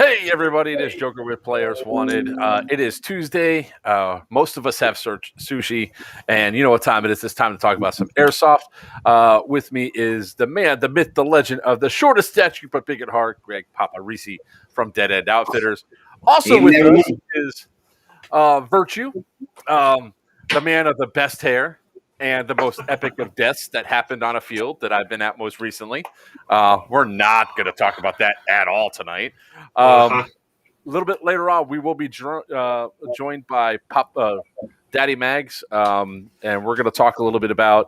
Hey everybody, it is Joker with Players Wanted. It is Tuesday. Most of us have sushi, and you know what time it is. It's time to talk about some airsoft. With me is the man, the myth, the legend of the shortest statue but big at heart, Greg Paparisi from Dead End Outfitters. Also with us is Virtue, the man of the best hair and the most epic of deaths that happened on a field that I've been at most recently. We're not going to talk about that at all tonight. A little bit later on, we will be joined by Daddy Mags, and we're going to talk a little bit about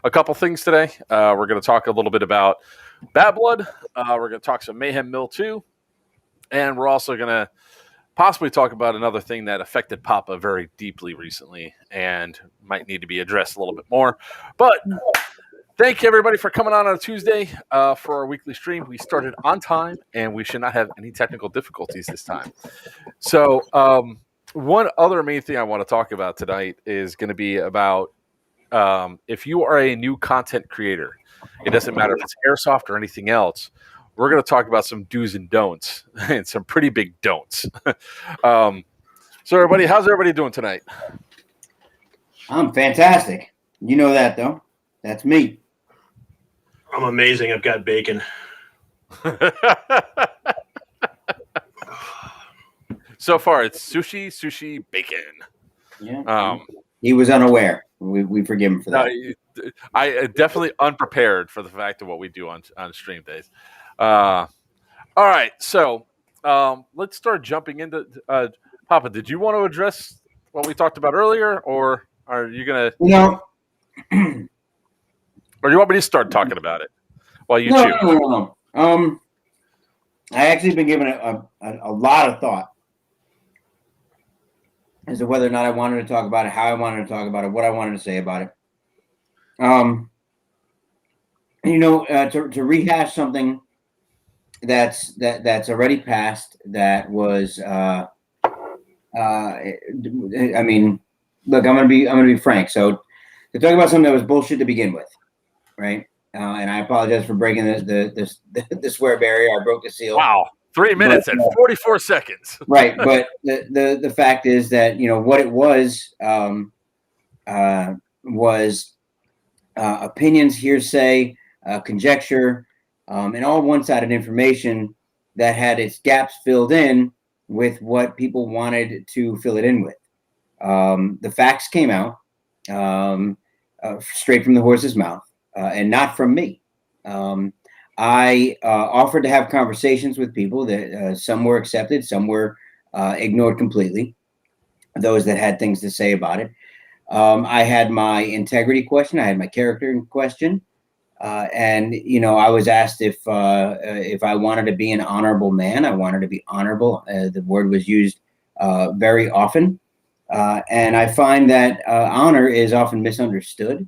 a couple things today. We're going to talk a little bit about Bad Blood. We're going to talk some Mayhem Mill 2, and we're also going to possibly talk about another thing that affected Papa very deeply recently and might need to be addressed a little bit more. But thank you, everybody, for coming on a Tuesday for our weekly stream. We started on time, and we should not have any technical difficulties this time. So one other main thing I want to talk about tonight is going to be about if you are a new content creator, it doesn't matter if it's airsoft or anything else, we're going to talk about some do's and don'ts and some pretty big don'ts. So everybody, how's everybody doing tonight? I'm fantastic. You know that, though. That's me. I'm amazing. I've got bacon. So far, it's sushi, bacon. Yeah. He was unaware. We forgive him for that. I definitely unprepared for the fact of what we do on stream days. All right, so let's start jumping into Papa. Did you want to address what we talked about earlier, or are you gonna? No. Or do you want me to start talking about it while you chew? No. I actually been given a lot of thought as to whether or not I wanted to talk about it, how I wanted to talk about it, what I wanted to say about it. To rehash something that's already passed. That was, I mean, look, I'm gonna be frank. So to talk about something that was bullshit to begin with, right? And I apologize for breaking the swear barrier. I broke the seal. Wow, 3 minutes and 44 seconds. Right, but the fact is that what it was opinions, hearsay, conjecture, and all one-sided information that had its gaps filled in with what people wanted to fill it in with. The facts came out straight from the horse's mouth, and not from me. I offered to have conversations with people that some were accepted, some were ignored completely, those that had things to say about it. I had my integrity question. I had my character question. And I was asked if I wanted to be an honorable man. I wanted to be honorable. The word was used very often. And I find that honor is often misunderstood.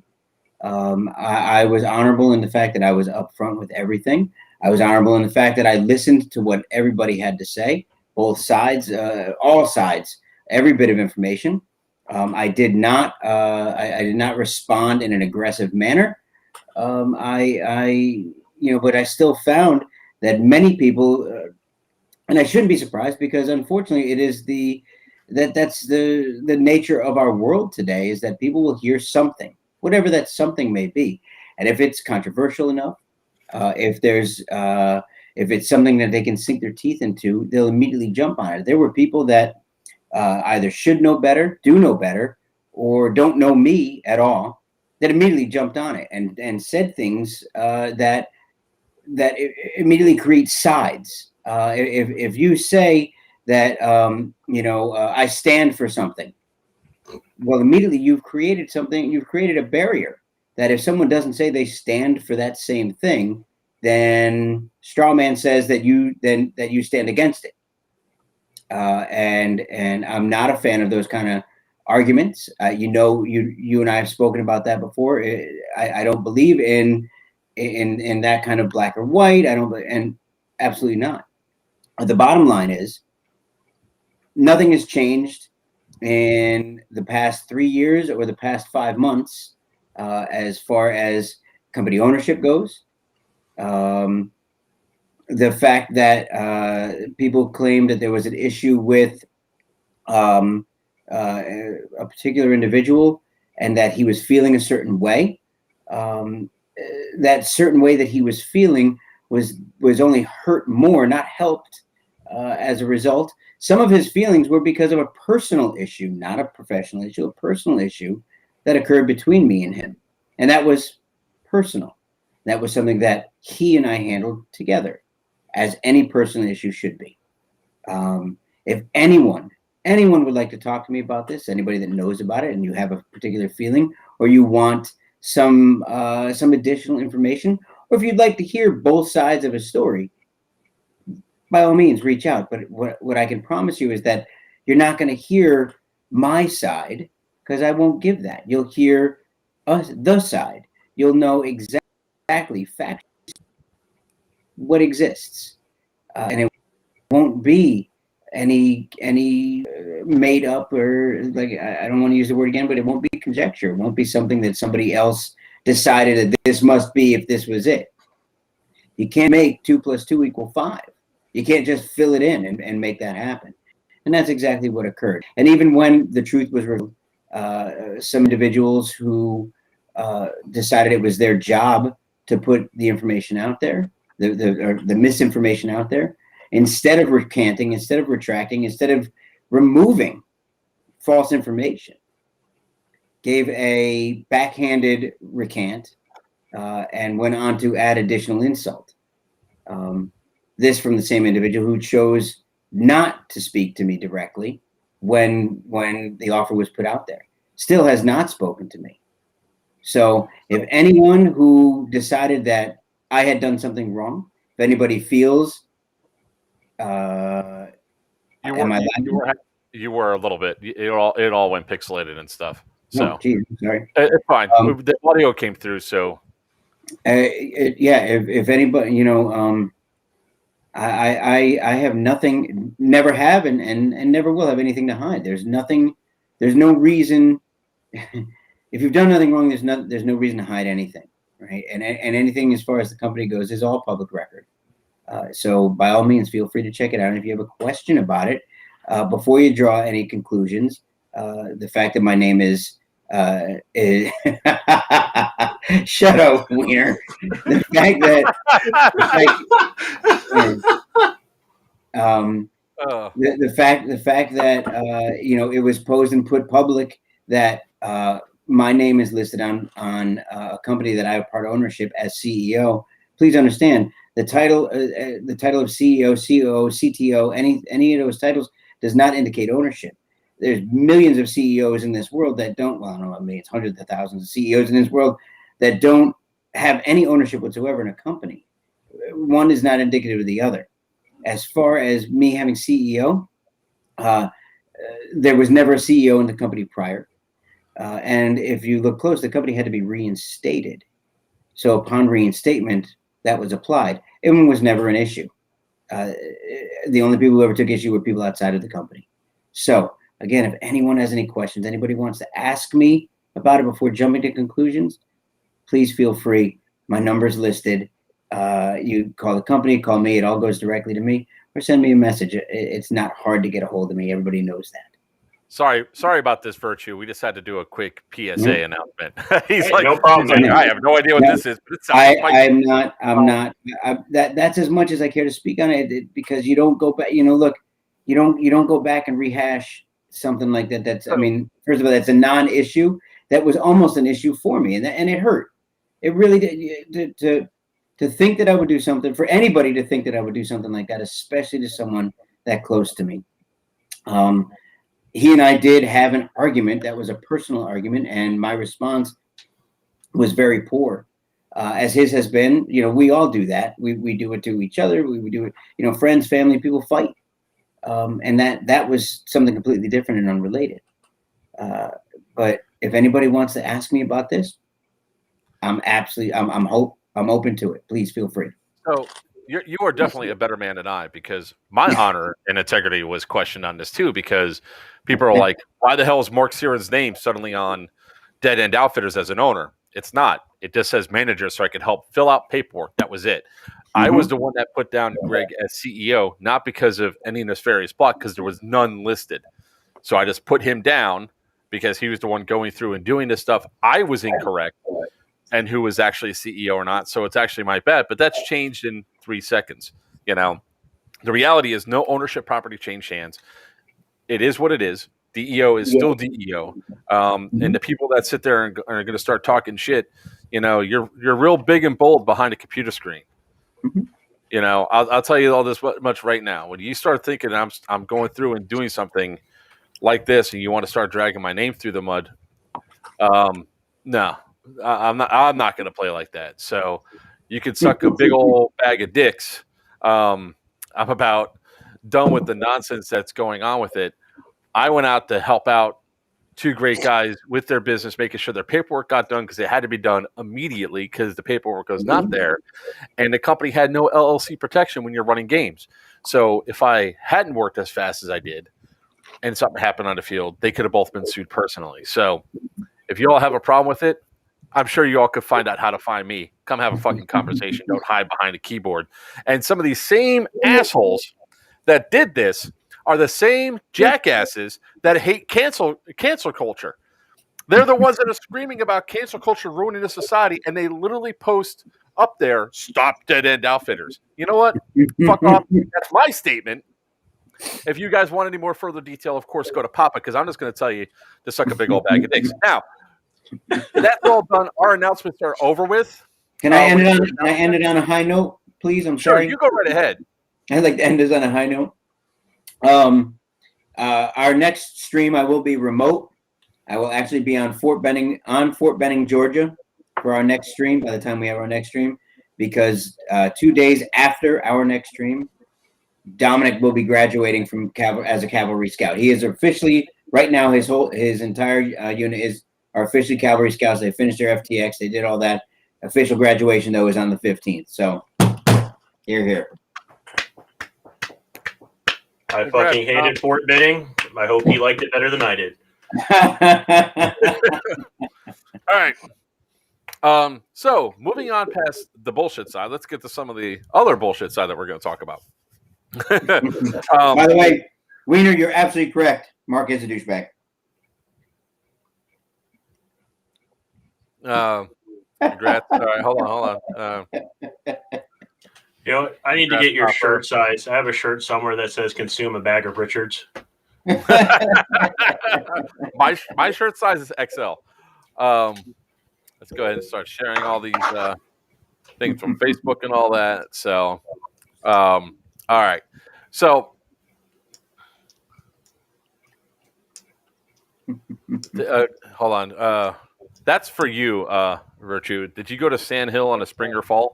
I was honorable in the fact that I was upfront with everything. I was honorable in the fact that I listened to what everybody had to say, both sides, all sides, every bit of information. I did not respond in an aggressive manner. But I still found that many people, and I shouldn't be surprised, because unfortunately it is that's the nature of our world today, is that people will hear something, whatever that something may be. And if it's controversial enough, if it's something that they can sink their teeth into, they'll immediately jump on it. There were people that either should know better, do know better, or don't know me at all, that immediately jumped on it and said things that immediately create sides. If you say that I stand for something, well, immediately you've created something. You've created a barrier that if someone doesn't say they stand for that same thing, then straw man says that you stand against it. And I'm not a fan of those kind of arguments. You and I have spoken about that before. I don't believe in that kind of black or white. And absolutely not. The bottom line is nothing has changed in the past 3 years or the past 5 months as far as company ownership goes. the fact that people claimed that there was an issue with a particular individual and that he was feeling a certain way. That certain way that he was feeling was only hurt more, not helped as a result. Some of his feelings were because of a personal issue, not a professional issue, a personal issue that occurred between me and him. And that was personal. That was something that he and I handled together, as any personal issue should be. If anyone would like to talk to me about this, anybody that knows about it and you have a particular feeling, or you want some additional information, or if you'd like to hear both sides of a story, by all means, reach out. But what I can promise you is that you're not going to hear my side, because I won't give that. You'll hear the side. You'll know exactly factually what exists, and it won't be any made up, or like, I don't want to use the word again, but it won't be conjecture. It won't be something that somebody else decided that this must be if this was it. You can't make 2 + 2 = 5. You can't just fill it in and make that happen. And that's exactly what occurred. And even when the truth was revealed, some individuals who decided it was their job to put the information out there, the misinformation out there, instead of recanting, instead of retracting, instead of removing false information, gave a backhanded recant and went on to add additional insult. This from the same individual who chose not to speak to me directly when the offer was put out there. Still has not spoken to me. So if anyone who decided that I had done something wrong, if anybody feels, you were a little bit. It all went pixelated and stuff. So geez, sorry. It's fine. The audio came through, so if anybody, I have nothing, never have, and never will have anything to hide. There's no reason. If you've done nothing wrong, there's no reason to hide anything, right? And anything as far as the company goes is all public record. So by all means, feel free to check it out. And if you have a question about it, before you draw any conclusions, the fact that my name is shut up, Wiener. The fact that it was posed and put public that my name is listed on a company that I have part ownership as CEO. Please understand the title of CEO, COO, CTO, any of those titles does not indicate ownership. There's millions of CEOs in this world that don't, well, I don't know, maybe it's hundreds of thousands of CEOs in this world that don't have any ownership whatsoever in a company. One is not indicative of the other. As far as me having CEO, there was never a CEO in the company prior. And if you look close, the company had to be reinstated. So upon reinstatement, that was applied. It was never an issue. The only people who ever took issue were people outside of the company. So again, if anyone has any questions, anybody wants to ask me about it before jumping to conclusions, please feel free. My number's listed. You call the company, call me. It all goes directly to me, or send me a message. It's not hard to get a hold of me. Everybody knows that. Sorry about this, Virtue. We just had to do a quick PSA announcement. Hey, no problem. I have no idea what this is, but it sounds I'm not. That's as much as I care to speak on it, because you don't go back. Look, you don't go back and rehash something like that. That's, I mean, first of all, that's a non-issue. That was almost an issue for me, and it hurt. It really did. To think that I would do something, for anybody to think that I would do something like that, especially to someone that close to me. He and I did have an argument that was a personal argument, and my response was very poor, as his has been. We all do that. We do it to each other. We do it. Friends, family, people fight, and that was something completely different and unrelated. But if anybody wants to ask me about this, I'm open to it. Please feel free. So you are definitely a better man than I, because my honor and integrity was questioned on this too, because people are like, why the hell is Mark Siren's name suddenly on Dead End Outfitters as an owner? It's not. It just says manager, so I could help fill out paperwork. That was it. I was the one that put down Greg as CEO, not because of any nefarious plot, because there was none listed. So I just put him down because he was the one going through and doing this stuff. I was incorrect, and who was actually CEO or not. So it's actually my bad, but that's changed in 3 seconds. You know, the reality is no ownership property changed hands. It is what it is. DEO is still DEO. And the people that sit there and are going to start talking shit, you know, you're real big and bold behind a computer screen. You know, I'll tell you all this much right now. When you start thinking I'm going through and doing something like this, and you want to start dragging my name through the mud, no, I'm not going to play like that. So you could suck a big old bag of dicks. I'm about done with the nonsense that's going on with it. I went out to help out 2 great guys with their business, making sure their paperwork got done because it had to be done immediately because the paperwork was not there. And the company had no LLC protection when you're running games. So if I hadn't worked as fast as I did and something happened on the field, they could have both been sued personally. So if you all have a problem with it, I'm sure you all could find out how to find me. Come have a fucking conversation. Don't hide behind a keyboard. And some of these same assholes that did this are the same jackasses that hate cancel culture. They're the ones that are screaming about cancel culture ruining the society, and they literally post up there, "Stop dead-end outfitters." You know what? Fuck off. That's my statement. If you guys want any more further detail, of course, go to Papa, because I'm just going to tell you to suck a big old bag of dicks. Now, that's all done. Our announcements are over with. Can I end it on a high note, please? I'm Sure, sorry. you go right ahead. I'd like to end this on a high note. Our next stream, I will be remote. I will actually be on Fort Benning, Georgia, for our next stream. By the time we have our next stream, because 2 days after our next stream, Dominic will be graduating from as a cavalry scout. He is officially right now. His entire unit are officially cavalry scouts. They finished their FTX. They did all that. Official graduation though is on the 15th. So here. I fucking hated Fort Benning. I hope he liked it better than I did. All right. So moving on past the bullshit side, let's get to some of the other bullshit side that we're going to talk about. By the way, Wiener, you're absolutely correct. Mark is a douchebag. Congrats. All right, hold on. You know, I need to get your shirt size. I have a shirt somewhere that says "Consume a bag of Richards." My shirt size is XL. Let's go ahead and start sharing all these things from Facebook and all that. So, all right. So, hold on. That's for you, Virtue. Did you go to Sand Hill on a spring or fall?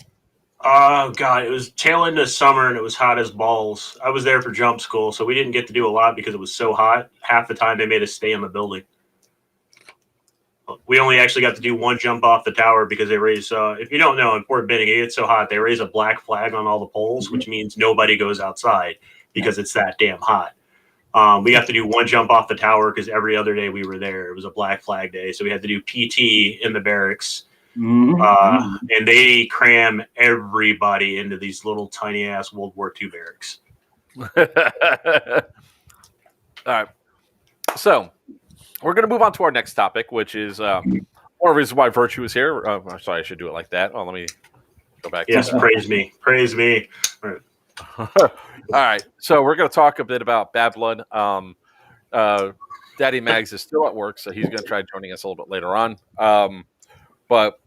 Oh, God. It was tail end of summer, and it was hot as balls. I was there for jump school, so we didn't get to do a lot because it was so hot. Half the time, they made us stay in the building. We only actually got to do one jump off the tower because they raise, if you don't know, in Fort Benning, it gets so hot, they raise a black flag on all the poles, which means nobody goes outside because it's that damn hot. We got to do one jump off the tower because every other day we were there. It was a black flag day. So we had to do PT in the barracks. And they cram everybody into these little tiny ass World War II barracks. All right. So we're going to move on to our next topic, which is more reason why Virtue is here. I'm sorry, I should do it like that. Oh, let me go back. Yes, praise me. Praise me. All right. So we're going to talk a bit about Bad Blood. Daddy Mags is still at work, so he's going to try joining us a little bit later on. But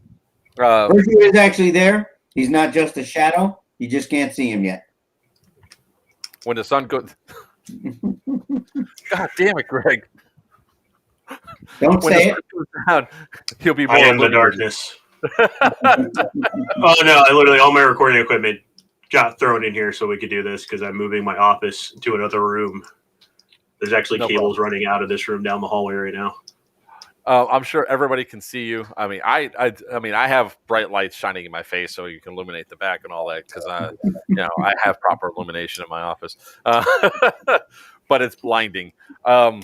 Virtue is actually there. He's not just a shadow. You just can't see him yet. When the sun goes... God damn it, Greg. Don't when say it. Down, he'll be more I am the darkness. Oh, no. I literally, all my recording equipment got thrown in here so we could do this because I'm moving my office to another room. There's actually cables running out of this room down the hallway right now. I'm sure everybody can see you. I mean, I have bright lights shining in my face so you can illuminate the back and all that because I have proper illumination in my office, but it's blinding. All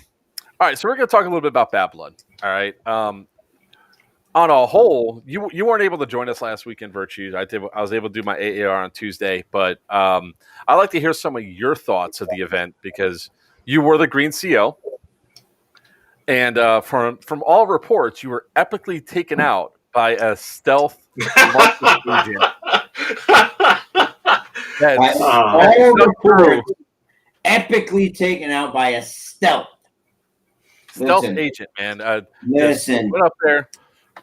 right, so we're going to talk a little bit about Bad Blood. All right, on a whole, you weren't able to join us last week in Virtues. I was able to do my AAR on Tuesday, but I'd like to hear some of your thoughts of the event because you were the Green CO, and from all reports, you were epically taken out by a stealth Marxist agent. All reports epically taken out by a stealth agent, man. Listen, went up there.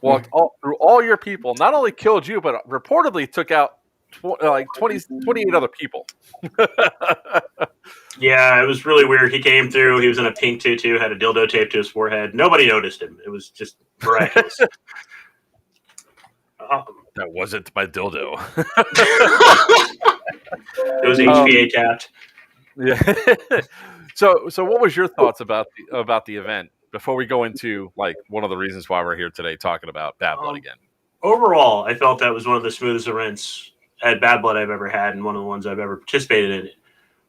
Walked through all your people, not only killed you, but reportedly took out 28 other people. Yeah, it was really weird. He came through. He was in a pink tutu, had a dildo taped to his forehead. Nobody noticed him. It was just miraculous. That wasn't my dildo. It was HPA tapped. Yeah. So what was your thoughts about the event before we go into like one of the reasons why we're here today talking about Bad Blood again? Overall, I felt that was one of the smoothest events at Bad Blood I've ever had, and one of the ones I've ever participated in.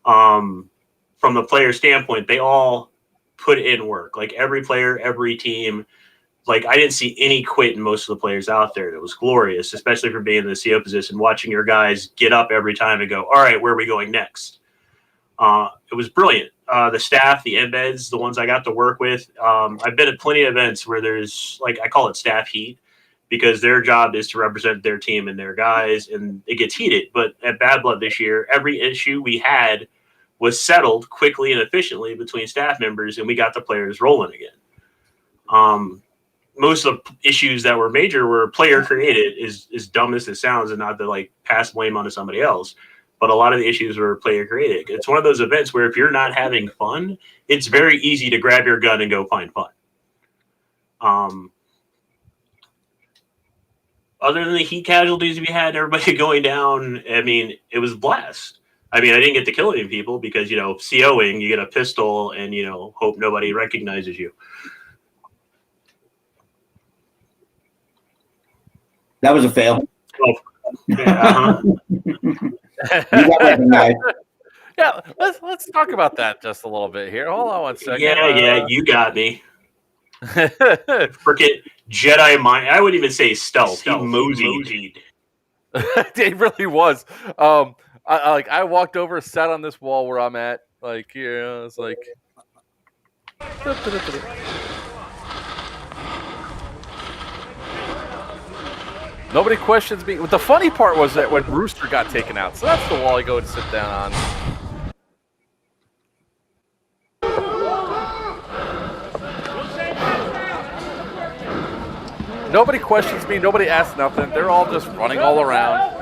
From the player standpoint, they all put in work. Like every player, every team. Like I didn't see any quit in most of the players out there. It was glorious, especially for being in the CO position, watching your guys get up every time and go, all right, where are we going next? It was brilliant. The staff, the embeds, the ones I got to work with. I've been at plenty of events where there's like, I call it staff heat because their job is to represent their team and their guys, and it gets heated. But at Bad Blood this year, every issue we had was settled quickly and efficiently between staff members, and we got the players rolling again. Most of the issues that were major were player created, as dumb as it sounds, and not to like pass blame onto somebody else. But a lot of the issues were player created. It's one of those events where if you're not having fun, it's very easy to grab your gun and go find fun. Other than the heat casualties we had, everybody going down, I mean, it was a blast. I mean, I didn't get to kill any people because, COing, you get a pistol and, hope nobody recognizes you. That was a fail. Oh, yeah, Yeah, let's talk about that just a little bit here. Hold on one second. Yeah, you got me. Frickin' Jedi mind. I wouldn't even say stealth. He moseyed. It really was. I walked over, sat on this wall where I'm at. Like, it's like. Nobody questions me. The funny part was that when Rooster got taken out, so that's the wall I go and sit down on. Nobody questions me. Nobody asks nothing. They're all just running all around.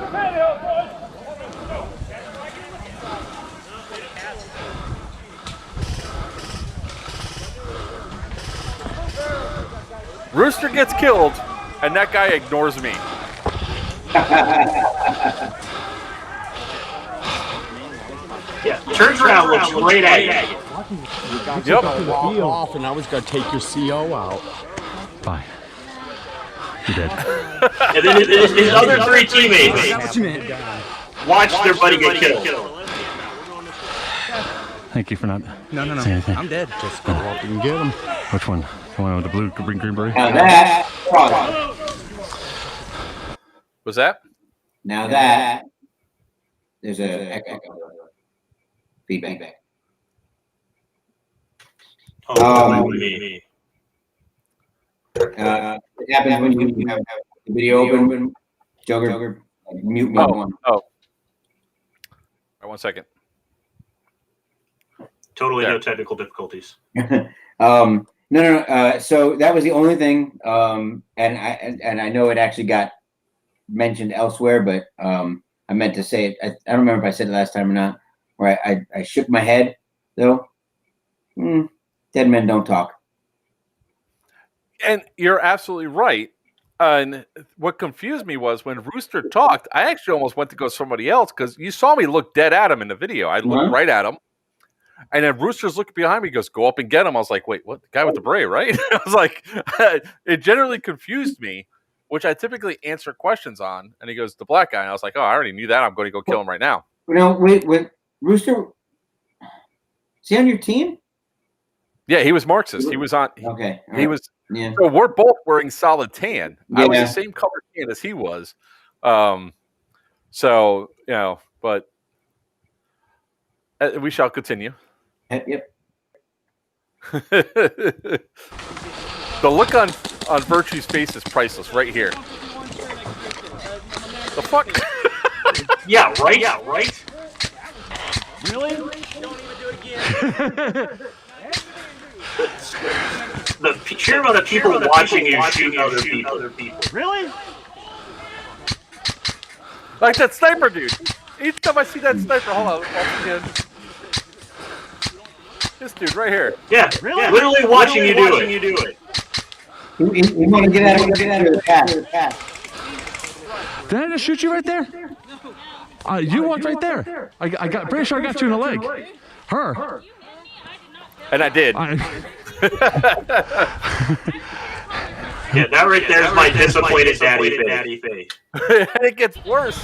Rooster gets killed, and that guy ignores me. Yeah, turns around, looks right at you. Yep. Walk off, and I was gonna take your CO out. Fine. You're dead. And then his other three teammates watched their buddy get killed. Thank you for not. No. saying anything. I'm dead. Just go up and get him. Which one? The one with the blue green beret? Now that, Was that? now that, there's a echo feedback. Me. It happens when you have the video open. Joker, mute mode one. All right, 1 second. Totally Yeah. no technical difficulties. No. So that was the only thing. And I know it actually got mentioned elsewhere, but I meant to say it. I don't remember if I said it last time or not. Where I shook my head though. Dead men don't talk. And you're absolutely right. And what confused me was when Rooster talked, I actually almost went to go somebody else because you saw me look dead at him in the video. I looked right at him. And then Rooster's looking behind me, goes, go up and get him. I was like, wait, what? The guy with the beret, right? I was like, it generally confused me, which I typically answer questions on. And he goes, the black guy. And I was like, oh, I already knew that. I'm going to go kill him right now. Wait, Rooster, is he on your team? Yeah, he was Marxist. He was on. Okay. He was Yeah. So we're both wearing solid tan. I was Yeah. the same color tan as he was. So, but we shall continue. Yep. The look on Virtue's face is priceless right here. The fuck? Yeah, right. Yeah, right. Really? Share about the people watching you shoot other people. Really? Like that sniper dude. Each time I see that sniper, hold on. Again. This dude right here. Yeah, Really? Yeah, literally watching you do it. We want to get out of the path. Did I just shoot you right there? You walked right there. I got pretty sure I got you in the leg. Her. And I did. Yeah, that right there is my disappointed daddy face. And it gets worse.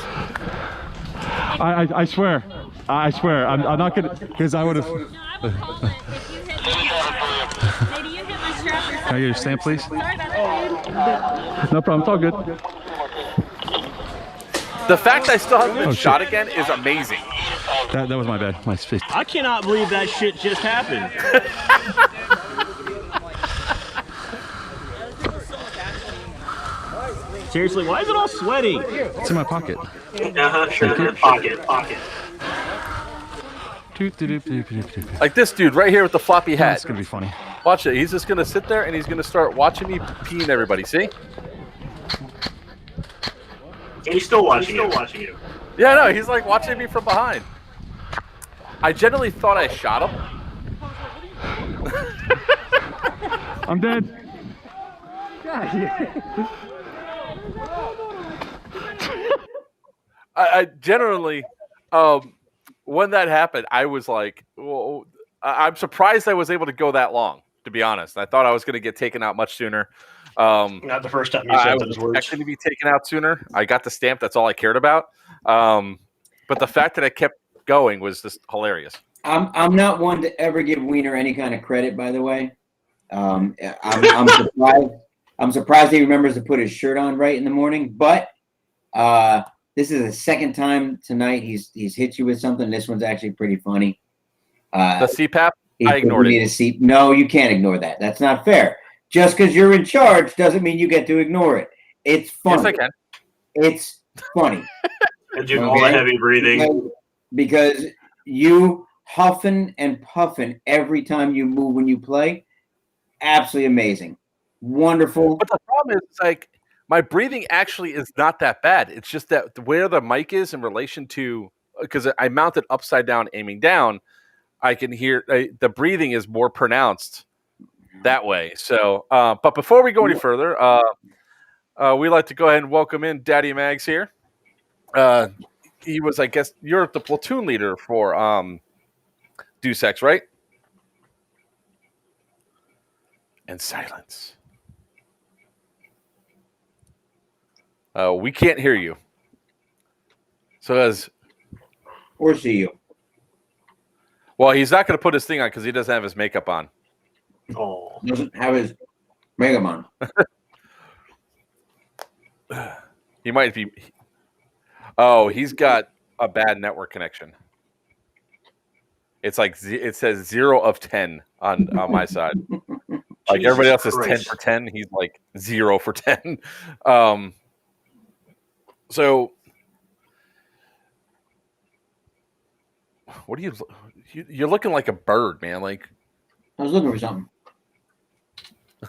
I swear. I swear. I'm not gonna, because I would have. Hey, do you hit my strap or Can I get your stamp, please? Sorry about that, dude. No problem. It's all good. The fact I still haven't been Oh, shot shit. again is amazing. That was my bad. My space. I cannot believe that shit just happened. Seriously, why is it all sweaty? It's in my pocket. Sure. Pocket. Like this dude right here with the floppy hat. That's gonna be funny. Watch it. He's just going to sit there and he's going to start watching me peeing everybody. See? And he's still watching you. Yeah, no, he's like watching me from behind. I generally thought I shot him. I'm dead. I generally, when that happened, I was like, well, I'm surprised I was able to go that long, to be honest. I thought I was going to get taken out much sooner. Not the first time you I said was those words. expecting to be taken out sooner. I got the stamp. That's all I cared about. But the fact that I kept going was just hilarious. I'm not one to ever give Wiener any kind of credit, by the way. I'm surprised. I'm surprised he remembers to put his shirt on right in the morning. But this is the second time tonight he's hit you with something. This one's actually pretty funny. The CPAP, I ignored it. No, you can't ignore that. That's not fair. Just because you're in charge doesn't mean you get to ignore it. It's funny. Yes, I can. It's funny. And do all the heavy breathing. Because you huffing and puffing every time you move when you play. Absolutely amazing. Wonderful. But the problem is, like, my breathing actually is not that bad. It's just that where the mic is in relation to, because I mounted upside down, aiming down, I can hear the breathing is more pronounced that way. So, but before we go any further, we'd like to go ahead and welcome in Daddy Mags here. He was, I guess, you're the platoon leader for Deus Ex, right? And silence. We can't hear you. So Or see you. Well, he's not going to put his thing on because he doesn't have his makeup on. Oh, Doesn't have his Mega Man. He might be. Oh, he's got a bad network connection. It's like it says 0 of 10 on my side. Like Jesus everybody else is Christ. 10 for 10. He's like 0 for 10. So, what are you're looking like a bird, man. Like, I was looking for something.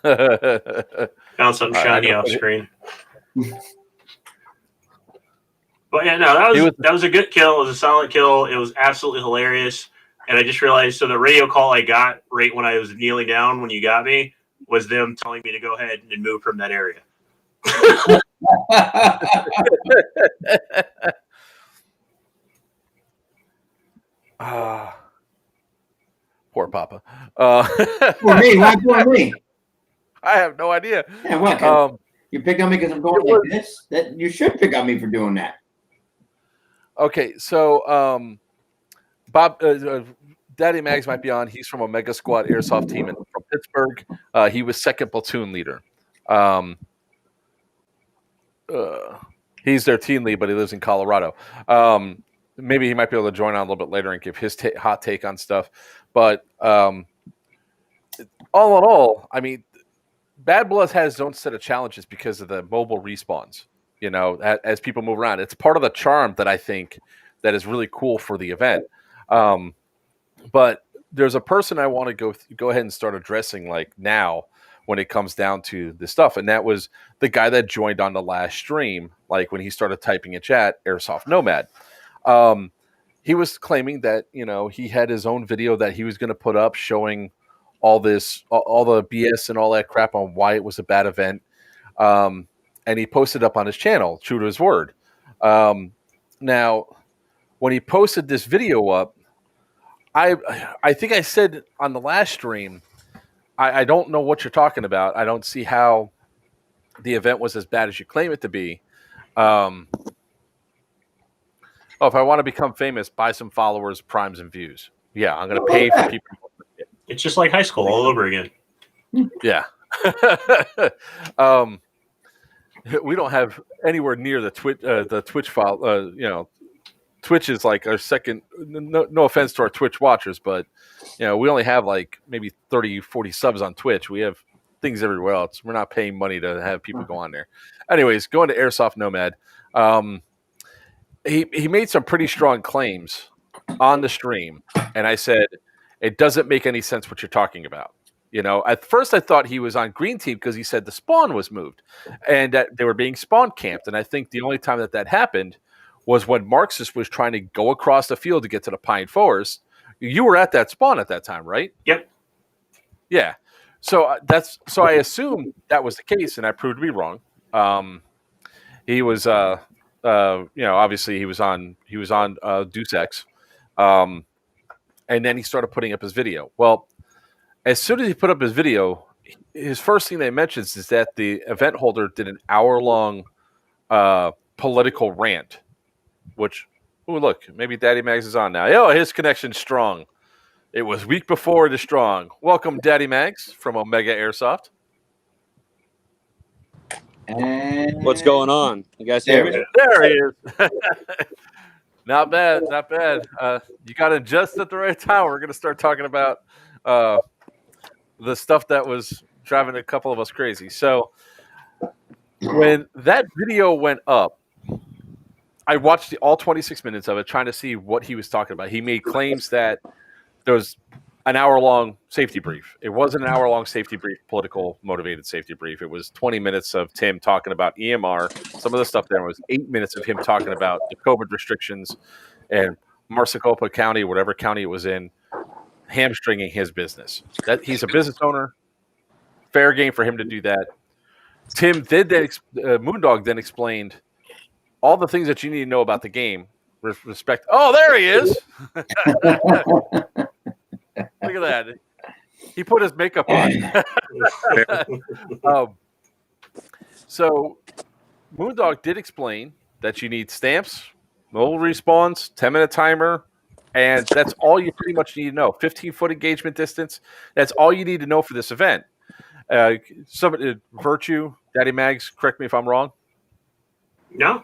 found something All right, shiny I off know. screen. But yeah, no, that was a good kill. It was a solid kill. It was absolutely hilarious. And I just realized, so the radio call I got right when I was kneeling down when you got me was them telling me to go ahead and move from that area. Poor Papa. For me, why for me? I have no idea. Yeah, what? You pick on me because I'm going like this? That you should pick on me for doing that. Okay, so Bob, Daddy Mags might be on. He's from Omega Squad Airsoft team from Pittsburgh. He was second platoon leader. He's their team lead, but he lives in Colorado. Maybe he might be able to join on a little bit later and give his hot take on stuff. But all in all, I mean, Bad Blood has its own set of challenges because of the mobile respawns. You know, as people move around, it's part of the charm that I think that is really cool for the event. But there's a person I want to go ahead and start addressing like now when it comes down to this stuff, and that was the guy that joined on the last stream, like when he started typing in chat, Airsoft Nomad. He was claiming that, you know, he had his own video that he was going to put up showing all the BS and all that crap on why it was a bad event. And he posted up on his channel, true to his word. Now, when he posted this video up, I think I said on the last stream, I don't know what you're talking about. I don't see how the event was as bad as you claim it to be. If I want to become famous, buy some followers, primes, and views. Yeah, I'm going to pay for people. It's just like high school all over again. Yeah. We don't have anywhere near the Twitch file. You know, Twitch is like our second. No offense to our Twitch watchers, but you know, we only have like maybe 30, 40 subs on Twitch. We have things everywhere else. We're not paying money to have people go on there. Anyways, going to Airsoft Nomad. He made some pretty strong claims on the stream, and I said, it doesn't make any sense what you're talking about. You know, at first I thought he was on green team because he said the spawn was moved and that they were being spawn camped. And I think the only time that happened was when Marxist was trying to go across the field to get to the Pine Forest. You were at that spawn at that time, right? Yep. Yeah. So I assumed that was the case, and I proved to be wrong. He was, you know, obviously he was on Deus Ex, and then he started putting up his video. Well, as soon as he put up his video, his first thing that he mentions is that the event holder did an hour-long political rant, which, oh, look, maybe Daddy Mags is on now. Oh, his connection's strong. It was weak before it is strong. Welcome, Daddy Mags from Omega Airsoft. And What's going on? You guys hear me? There he is. Not bad, not bad. You got in just at the right time. We're going to start talking about the stuff that was driving a couple of us crazy. So when that video went up, I watched all 26 minutes of it, trying to see what he was talking about. He made claims that there was an hour-long safety brief. It wasn't an hour-long safety brief, political motivated safety brief. It was 20 minutes of Tim talking about EMR. Some of the stuff there was 8 minutes of him talking about the COVID restrictions and Maricopa County, whatever county it was in, hamstringing his business. That he's a business owner. Fair game for him to do that. Tim did then Moondog then explained all the things that you need to know about the game. Respect. Oh, there he is. Look at that. He put his makeup on. So Moondog did explain that you need stamps, mobile respawns, 10-minute timer, and that's all you pretty much need to know. 15-foot engagement distance. That's all you need to know for this event. Virtue, Daddy Mags, correct me if I'm wrong. No,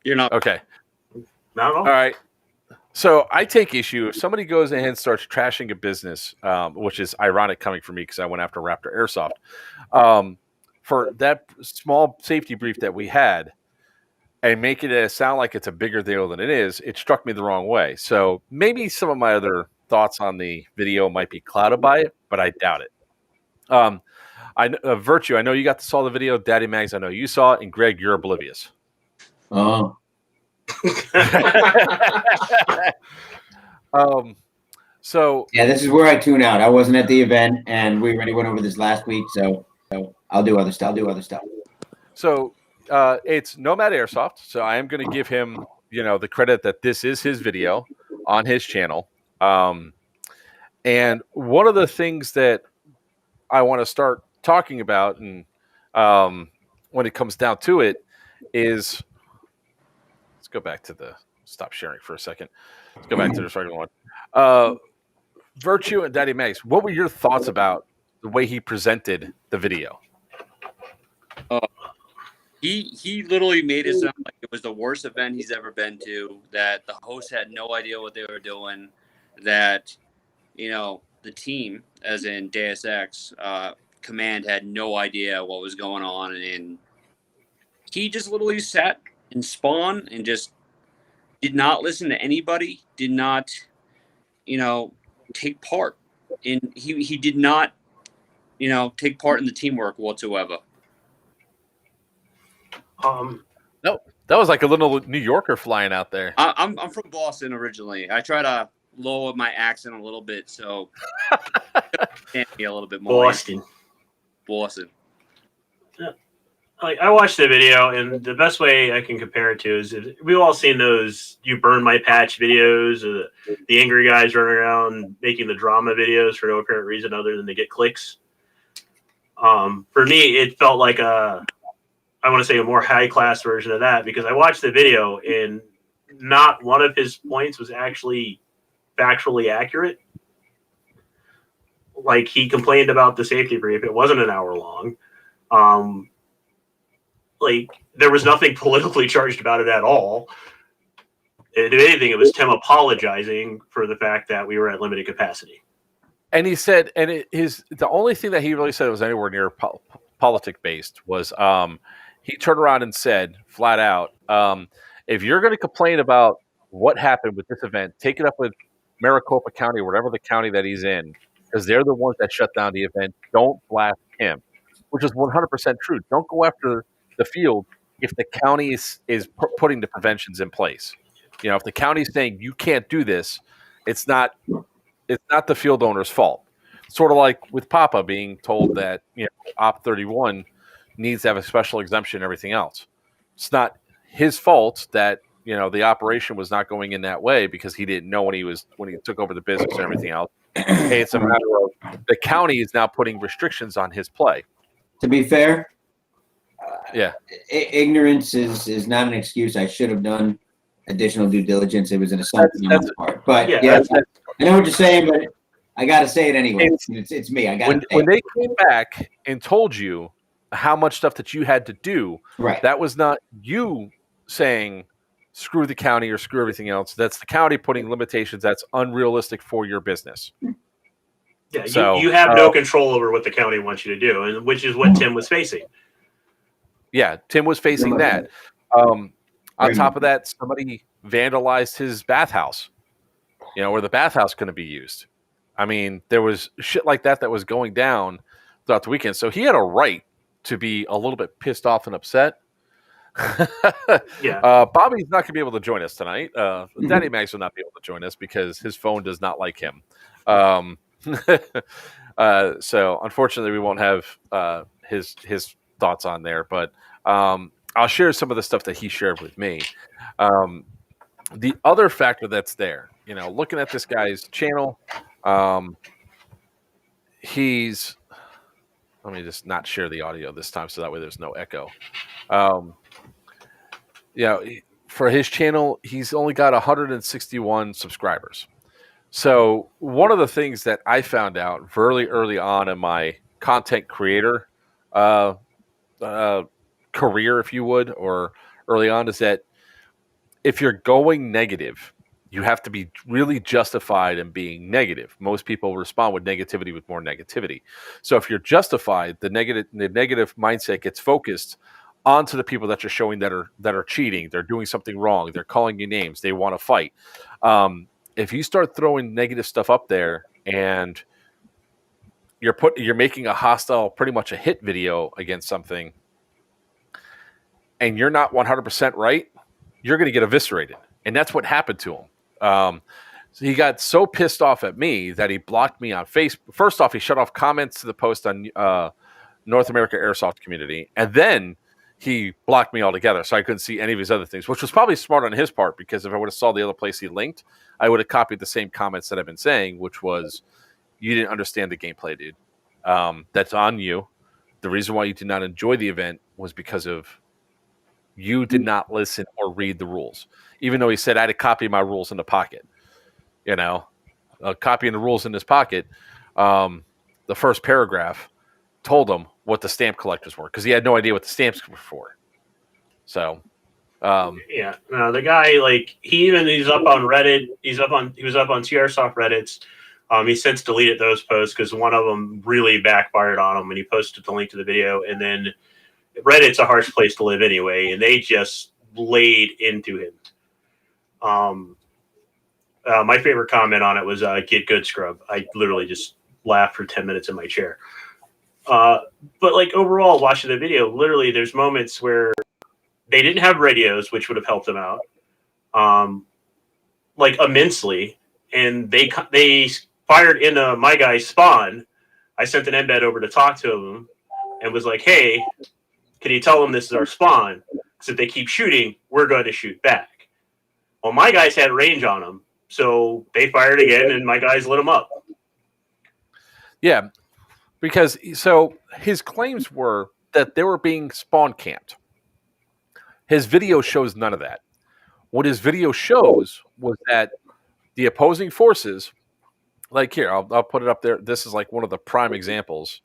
You're not. Okay. not at all. All right. So I take issue if somebody goes ahead and starts trashing a business, which is ironic coming from me because I went after Raptor Airsoft, for that small safety brief that we had and make it sound like it's a bigger deal than it is. It struck me the wrong way. So maybe some of my other thoughts on the video might be clouded by it, but I doubt it. Virtue, I know you got to saw the video. Daddy Mags, I know you saw it. And Greg, you're oblivious. Oh, So yeah, this is where I tune out. I wasn't at the event, and we already went over this last week, so I'll do other stuff. So it's Nomad Airsoft. So I am going to give him, the credit that this is his video on his channel. And one of the things that I want to start talking about, and when it comes down to it, is let's go back to stop sharing for a second. Let's go back to this regular one. Virtue and Daddy Max, what were your thoughts about the way he presented the video? He literally made it sound like it was the worst event he's ever been to, that the host had no idea what they were doing, that, the team, as in Deus Ex, Command, had no idea what was going on, and he just literally sat and spawned and just did not listen to anybody, did not, take part. He did not, take part in the teamwork whatsoever. No, that was like a little New Yorker flying out there. I'm from Boston originally. I try to lower my accent a little bit, so understand me a little bit more. Boston. Yeah. Like, I watched the video, and the best way I can compare it to is we've all seen those "you burn my patch" videos, or the angry guys running around making the drama videos for no apparent reason other than to get clicks. For me, it felt like I want to say a more high-class version of that, because I watched the video and not one of his points was actually factually accurate. Like, he complained about the safety brief. It wasn't an hour long. Like, there was nothing politically charged about it at all. If anything, it was Tim apologizing for the fact that we were at limited capacity. And he said, the only thing that he really said was anywhere near politic based was he turned around and said flat out, if you're going to complain about what happened with this event, take it up with Maricopa County, whatever the county that he's in, because they're the ones that shut down the event. Don't blast him, which is 100% true. Don't go after the field if the county is putting the preventions in place. If the county is saying you can't do this, it's not the field owner's fault. Sort of like with Papa being told that Op 31 needs to have a special exemption and everything else. It's not his fault that the operation was not going in that way because he didn't know when he took over the business and everything else. Hey, it's a matter of the county is now putting restrictions on his play. To be fair, yeah, ignorance is not an excuse. I should have done additional due diligence. It was an assumption on my part. But yeah, I know what you're saying, but I got to say it anyway. It's me. I got to. When they came back and told you how much stuff that you had to do, right? That was not you saying screw the county or screw everything else. That's the county putting limitations that's unrealistic for your business. Yeah, so, you have no control over what the county wants you to do, and which is what Tim was facing. Yeah, Tim was facing that. On top of that, somebody vandalized his bathhouse, where the bathhouse couldn't be used. I mean, there was shit like that was going down throughout the weekend. So he had a right to be a little bit pissed off and upset. Yeah. Bobby's not going to be able to join us tonight. Daddy Max will not be able to join us because his phone does not like him. So unfortunately, we won't have his thoughts on there. But I'll share some of the stuff that he shared with me. The other factor that's there, looking at this guy's channel, let me just not share the audio this time so that way there's no echo. For his channel, he's only got 161 subscribers. So one of the things that I found out very early on in my content creator career, if you would, or early on, is that if you're going negative, you have to be really justified in being negative. Most people respond with negativity with more negativity. So if you're justified, the negative mindset gets focused onto the people that you're showing that are cheating, they're doing something wrong, they're calling you names, they want to fight. If you start throwing negative stuff up there and you're making a hostile, pretty much a hit video against something, and you're not 100% right, you're going to get eviscerated. And that's what happened to him. So he got so pissed off at me that he blocked me on Facebook. First off, he shut off comments to the post on North America Airsoft Community. And then he blocked me altogether, so I couldn't see any of his other things, which was probably smart on his part, because if I would have saw the other place he linked, I would have copied the same comments that I've been saying, which was, you didn't understand the gameplay, dude. That's on you. The reason why you did not enjoy the event was because of you did not listen or read the rules. Even though he said I had to copy my rules in the pocket, copying the rules in his pocket, the first paragraph told him what the stamp collectors were because he had no idea what the stamps were for. So, yeah, no, the guy like he's up on Reddit. He was up on TRSoft Reddits. He since deleted those posts because one of them really backfired on him when he posted the link to the video. And then Reddit's a harsh place to live anyway, and they just laid into him. My favorite comment on it was "Get good, scrub." I literally just laughed for 10 minutes in my chair. But like overall, watching the video, literally, there's moments where they didn't have radios, which would have helped them out, like immensely, and they fired into my guy's spawn. I sent an embed over to talk to him and was like, "Hey, can you tell them this is our spawn? Because if they keep shooting, we're going to shoot back." Well, my guys had range on them, so they fired again, and my guys lit them up. yeah, because so his claims were that they were being spawn camped. His video shows none of that. What his video shows was that the opposing forces, like here, I'll put it up there. This is like one of the prime examples.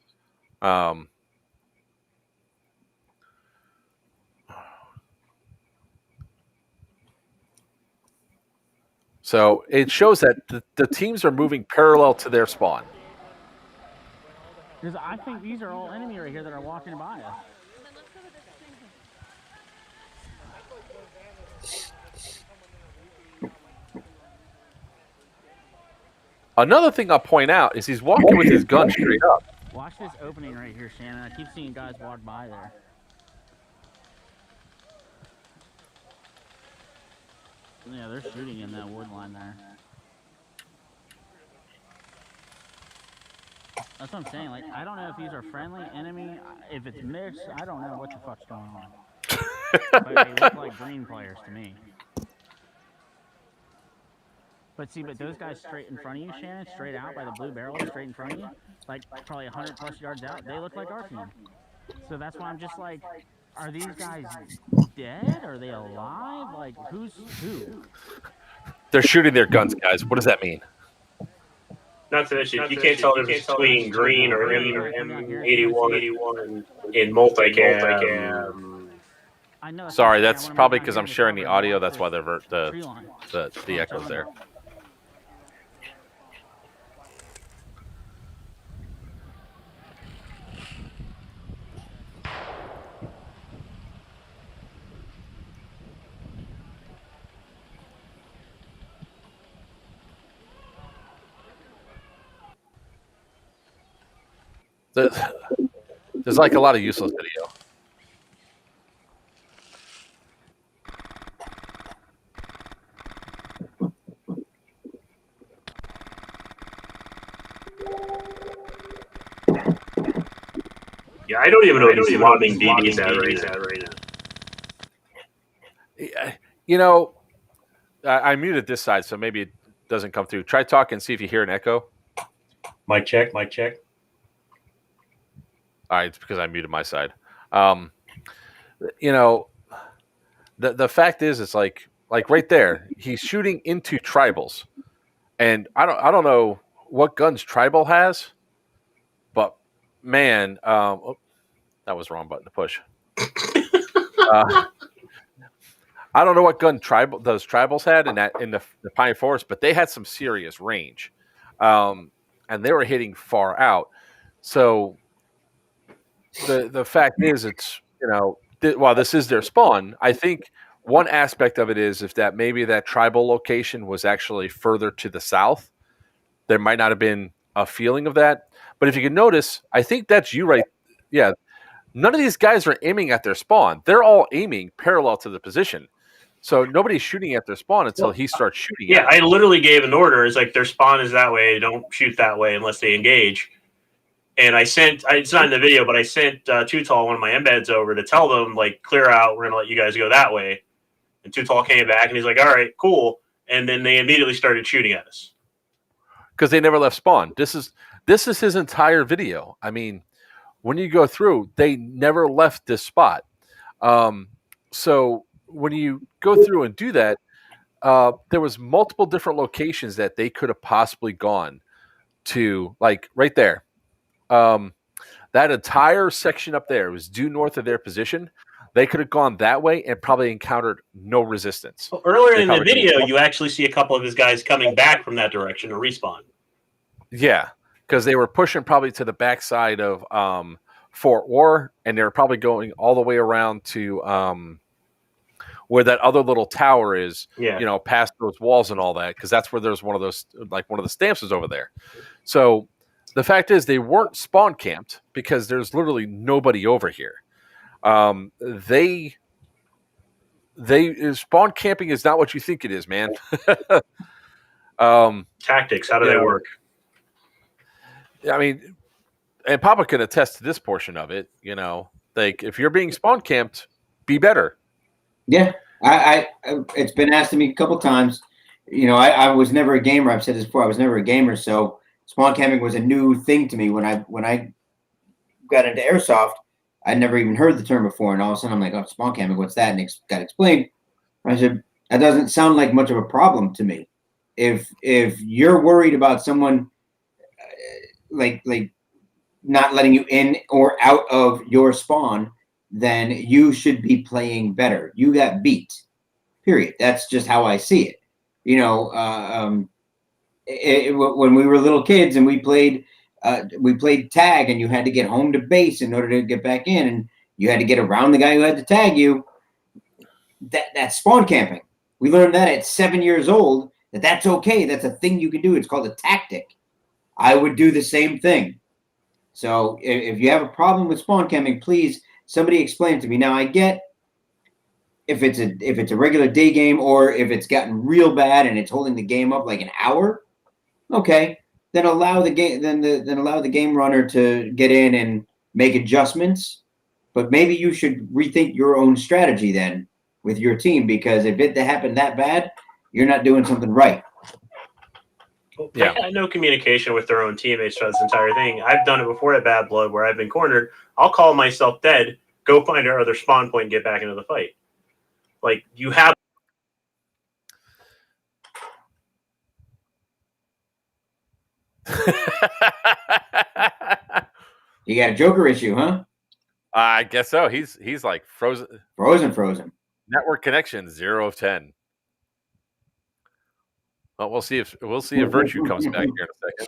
So it shows that the teams are moving parallel to their spawn. Because I think these are all enemy right here that are walking by us. Another thing I'll point out is he's walking with his gun straight up. Watch this opening right here, Shannon. I keep seeing guys walk by there. Yeah, they're shooting in that wood line there. That's what I'm saying. Like, I don't know if these are friendly, enemy, if it's mixed. I don't know what the fuck's going on. But they look like green players to me. But see, those guys straight in front of you, Shannon, straight out by the blue barrel, straight in front of you, like probably 100 plus yards out, they look like our team. So that's why I'm just like, are these guys dead? Are they alive? Like, who's who? They're shooting their guns, guys. What does that mean? Not to mention, you can't tell the difference between green or M81 in multicam. Sorry, that's probably because I'm sharing the audio. That's why the echo's there. There's like a lot of useless video. Yeah, I don't even know what he's lobbing BBs at right now. You know, I muted this side, so maybe it doesn't come through. Try talking and see if you hear an echo. Mic check, mic check. All right, it's because I muted my side. You know, the fact is, it's like right there, he's shooting into tribals, and I don't know what guns tribal has, but man, that was the wrong button to push. I don't know what gun those tribals had in the Pine Forest, but they had some serious range, and they were hitting far out. So the fact is, it's while this is their spawn, I think one aspect of it is if that maybe that tribal location was actually further to the south, there might not have been a feeling of that. But if you can notice, I think that's you right. Yeah, none of these guys are aiming at their spawn. They're all aiming parallel to the position. So nobody's shooting at their spawn until he starts shooting. Yeah, I literally gave an order. It's like their spawn is that way. Don't shoot that way unless they engage. And it's not in the video, but I sent Tutal, one of my embeds, over to tell them, like, clear out. We're going to let you guys go that way. And Tutal came back and he's like, all right, cool. And then they immediately started shooting at us. Because they never left spawn. This is his entire video. I mean, when you go through, they never left this spot. So when you go through and do that, there was multiple different locations that they could have possibly gone to, like right there. That entire section up there was due north of their position. They could have gone that way and probably encountered no resistance. Well, earlier in the video, you actually see a couple of his guys coming back from that direction to respawn. Yeah, because they were pushing probably to the backside of Fort War, and they were probably going all the way around to where that other little tower is, past those walls and all that, because that's where there's one of those, like one of the stamps is over there. So the fact is they weren't spawn camped because there's literally nobody over here. They spawn camping is not what you think it is, man. Tactics, how do they work? I mean, and Papa can attest to this portion of it. Like if you're being spawn camped, be better. Yeah, I it's been asked to me a couple times. I was never a gamer. I've said this before. I was never a gamer, so spawn camping was a new thing to me when I got into airsoft. I'd never even heard the term before, and all of a sudden I'm like, "Oh, spawn camping, what's that?" And it got explained. I said, "That doesn't sound like much of a problem to me. If you're worried about someone like not letting you in or out of your spawn, then you should be playing better. You got beat. Period. That's just how I see it. When we were little kids and we played tag, and you had to get home to base in order to get back in, and you had to get around the guy who had to tag you. That's spawn camping. We learned that at 7 years old, that's okay. That's a thing you can do. It's called a tactic. I would do the same thing. So if you have a problem with spawn camping, please somebody explain it to me. Now I get if it's a regular day game, or if it's gotten real bad and it's holding the game up like an hour, okay, then allow the game runner to get in and make adjustments. But maybe you should rethink your own strategy then with your team, because if it happened that bad, you're not doing something right. Yeah, I had no communication with their own teammates throughout this entire thing. I've done it before at Bad Blood, where I've been cornered. I'll call myself dead, go find our other spawn point, and get back into the fight. Like, you have. You got a Joker issue, huh? I guess so. He's like frozen. Frozen. Network connection 0 of 10. Well, we'll see if Virtue comes back here in a second.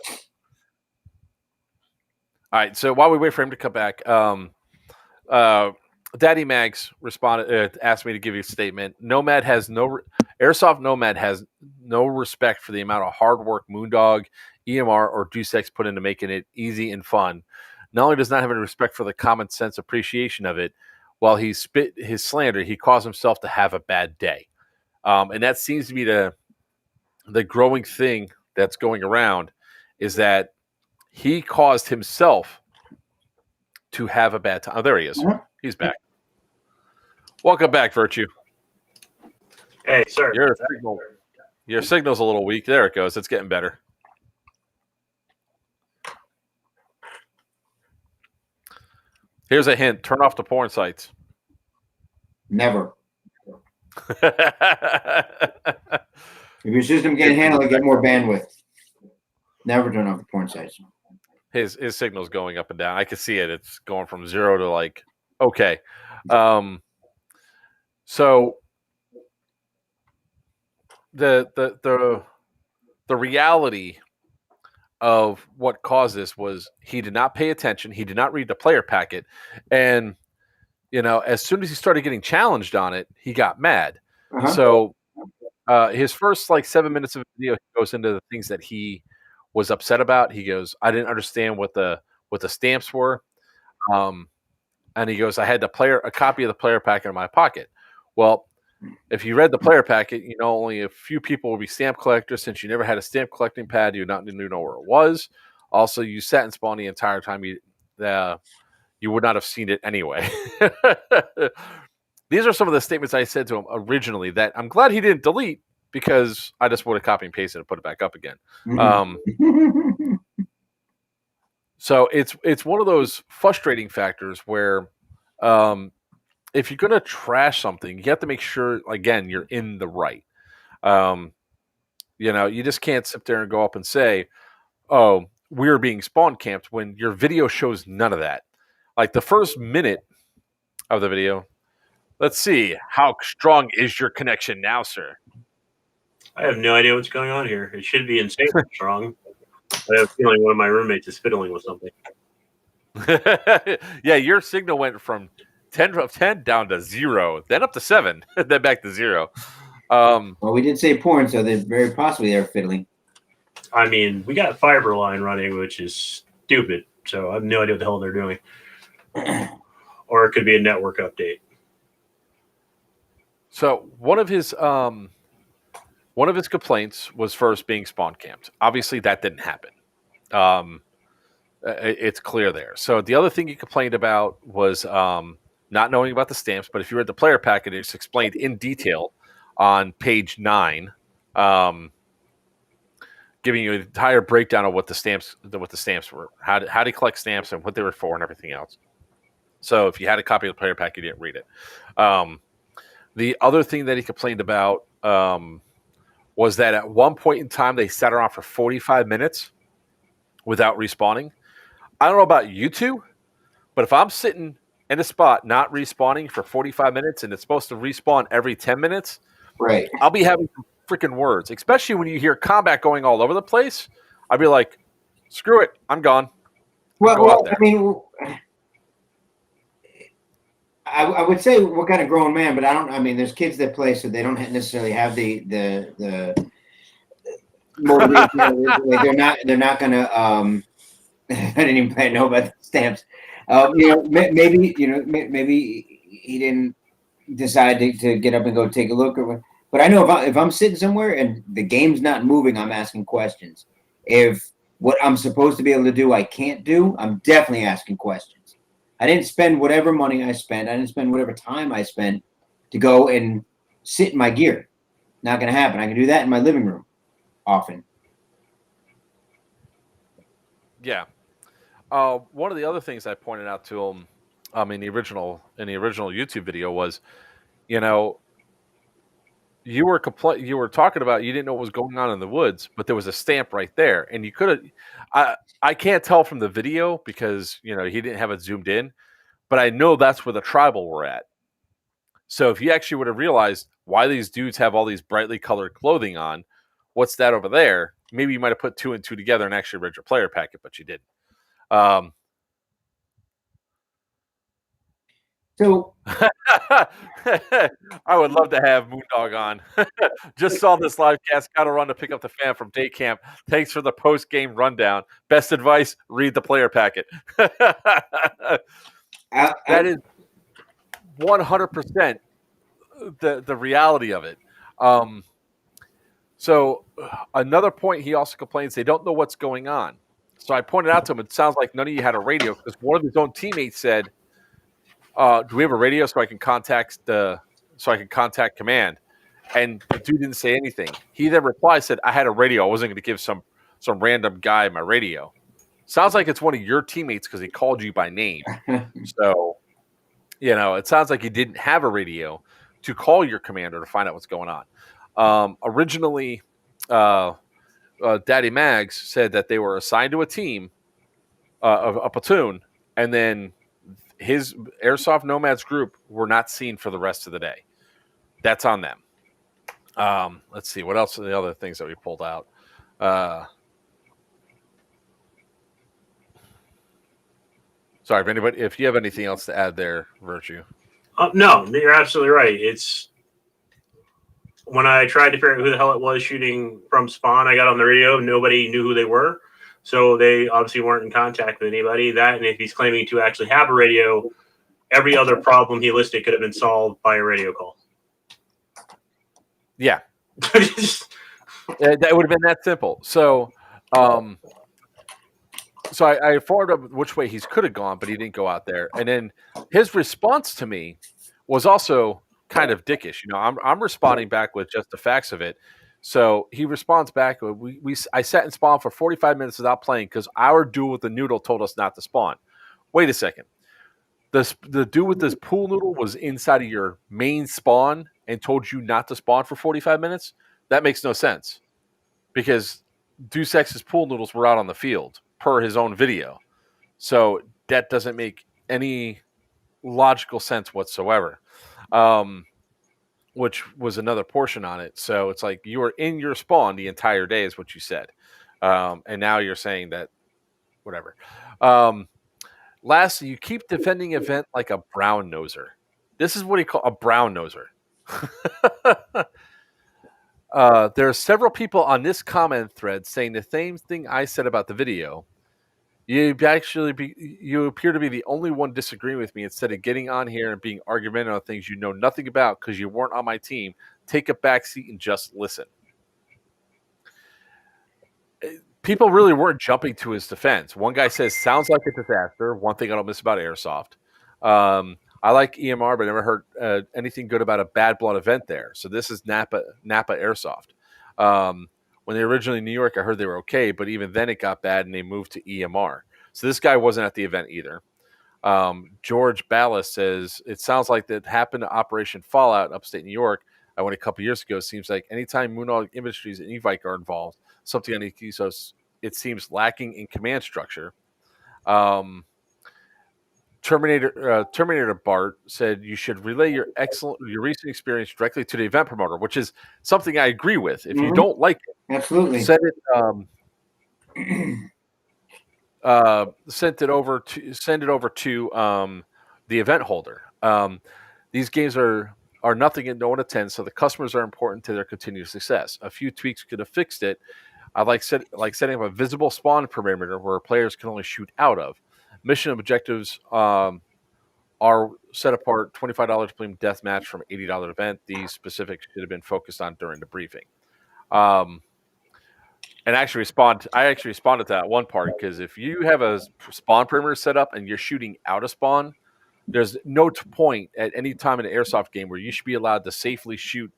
All right. So while we wait for him to come back, Daddy Mags responded, asked me to give you a statement. Airsoft Nomad has no respect for the amount of hard work Moondog, EMR, or Deuce X put into making it easy and fun. Not only does not have any respect for the common sense appreciation of it, while he spit his slander, he caused himself to have a bad day. And that seems to be the growing thing that's going around, is that he caused himself to have a bad time. Oh, there he is. He's back. Welcome back, Virtue. Hey, sir. Your signal's a little weak. There it goes. It's getting better. Here's a hint. Turn off the porn sites. Never. If your system can't handle it, get more bandwidth. Never turn off the porn sites. His signal's going up and down. I can see it. It's going from 0 to like, okay. So the reality of what caused this was he did not pay attention. He did not read the player packet. And, as soon as he started getting challenged on it, he got mad. Uh-huh. So his first 7 minutes of the video, he goes into the things that he was upset about. He goes, I didn't understand what the stamps were. And he goes, I had a copy of the player packet in my pocket. Well, if you read the player packet, only a few people will be stamp collectors. Since you never had a stamp collecting pad, you not know where it was. Also, you sat in spawn the entire time. You would not have seen it anyway. These are some of the statements I said to him originally that I'm glad he didn't delete, because I just would have copy and pasted and put it back up again. So it's one of those frustrating factors where if you're going to trash something, you have to make sure, again, you're in the right. You just can't sit there and go up and say, "Oh, we're being spawn camped," when your video shows none of that. Like the first minute of the video, let's see, how strong is your connection now, sir? I have no idea what's going on here. It should be insanely strong. I have a feeling one of my roommates is fiddling with something. Yeah, your signal went from 10 of 10 down to 0, then up to 7, then back to 0. Well, we did say porn, so they're very possibly they're fiddling. I mean, we got fiber line running, which is stupid. So I have no idea what the hell they're doing. Or it could be a network update. So one of his complaints was first being spawn camped. Obviously, that didn't happen. It's clear there. So the other thing he complained about was not knowing about the stamps. But if you read the player packet, it's explained in detail on page 9, giving you an entire breakdown of what the stamps were, how to collect stamps and what they were for and everything else. So if you had a copy of the player pack, you didn't read it. The other thing that he complained about was that at one point in time, they sat around for 45 minutes without respawning. I don't know about you two, but if I'm sitting in a spot not respawning for 45 minutes and it's supposed to respawn every 10 minutes, right? I'll be having some freaking words, especially when you hear combat going all over the place. I'd be like, screw it, I'm gone. Well, I mean, I would say what kind of grown man, but I mean, there's kids that play, so they don't necessarily have the motivation. They're not gonna. I didn't even know about the stamps. Maybe he didn't decide to get up and go take a look, but I know if I'm sitting somewhere and the game's not moving, I'm asking questions. If what I'm supposed to be able to do I can't do, I'm definitely asking questions. I didn't spend whatever money I spent. I didn't spend whatever time I spent to go and sit in my gear. Not going to happen. I can do that in my living room often. Yeah. One of the other things I pointed out to him in the original YouTube video was, you were talking about you didn't know what was going on in the woods, but there was a stamp right there, and you could have. I can't tell from the video because he didn't have it zoomed in, but I know that's where the tribal were at. So if you actually would have realized why these dudes have all these brightly colored clothing on, what's that over there? Maybe you might have put 2 and 2 together and actually read your player packet, but you didn't. So I would love to have Moondog on. Just saw this live cast. Got to run to pick up the fan from day camp. Thanks for the post game rundown. Best advice: read the player packet. That is 100% the reality of it. So another point, he also complains they don't know what's going on. So I pointed out to him, it sounds like none of you had a radio because one of his own teammates said, do we have a radio so I can contact command? And the dude didn't say anything. He then replied, said, I had a radio. I wasn't going to give some random guy my radio. Sounds like it's one of your teammates because he called you by name. So, it sounds like he didn't have a radio to call your commander to find out what's going on. Originally, Daddy Mags said that they were assigned to a team, a platoon, and then his Airsoft Nomads group were not seen for the rest of the day. That's on them. Let's see. What else are the other things that we pulled out? Sorry, if you have anything else to add there, Virtue. No, you're absolutely right. It's when I tried to figure out who the hell it was shooting from spawn, I got on the radio. Nobody knew who they were. So they obviously weren't in contact with anybody. That, and if he's claiming to actually have a radio, every other problem he listed could have been solved by a radio call. Yeah. That would have been that simple. So, I informed him which way he could have gone, but he didn't go out there. And then his response to me was also kind of dickish. I'm responding back with just the facts of it. So he responds back. I sat and spawned for 45 minutes without playing because our dude with the noodle told us not to spawn. Wait a second. The dude with this pool noodle was inside of your main spawn and told you not to spawn for 45 minutes? That makes no sense because Deus Ex's pool noodles were out on the field per his own video. So that doesn't make any logical sense whatsoever, which was another portion on it. So it's like you were in your spawn the entire day is what you said. And now you're saying that whatever. Lastly, you keep defending event like a brown noser. This is what he called a brown noser. There are several people on this comment thread saying the same thing I said about the video. You appear to be the only one disagreeing with me instead of getting on here and being argumentative on things you know nothing about because you weren't on my team. Take a back seat and just listen. People really weren't jumping to his defense. One guy says, sounds like a disaster. One thing I don't miss about Airsoft. I like EMR, but I never heard anything good about a bad blood event there. So this is Napa Airsoft. When they were originally in New York, I heard they were okay, but even then it got bad and they moved to EMR. So this guy wasn't at the event either. George Ballas says, it sounds like that happened to Operation Fallout in upstate New York. I went a couple years ago. It seems like anytime Moondog Industries and Evike are involved, something on EQSOS, it seems lacking in command structure. Terminator Bart said you should relay your recent experience directly to the event promoter, which is something I agree with. If you don't like it, absolutely send it over to the event holder. These games are nothing and no one attends, so the customers are important to their continued success. A few tweaks could have fixed it. I like setting up a visible spawn perimeter where players can only shoot out of. Mission objectives are set apart $25 premium deathmatch from $80 event. These specifics should have been focused on during the briefing. And I actually responded to that one part because if you have a spawn perimeter set up and you're shooting out of spawn, there's no point at any time in an airsoft game where you should be allowed to safely shoot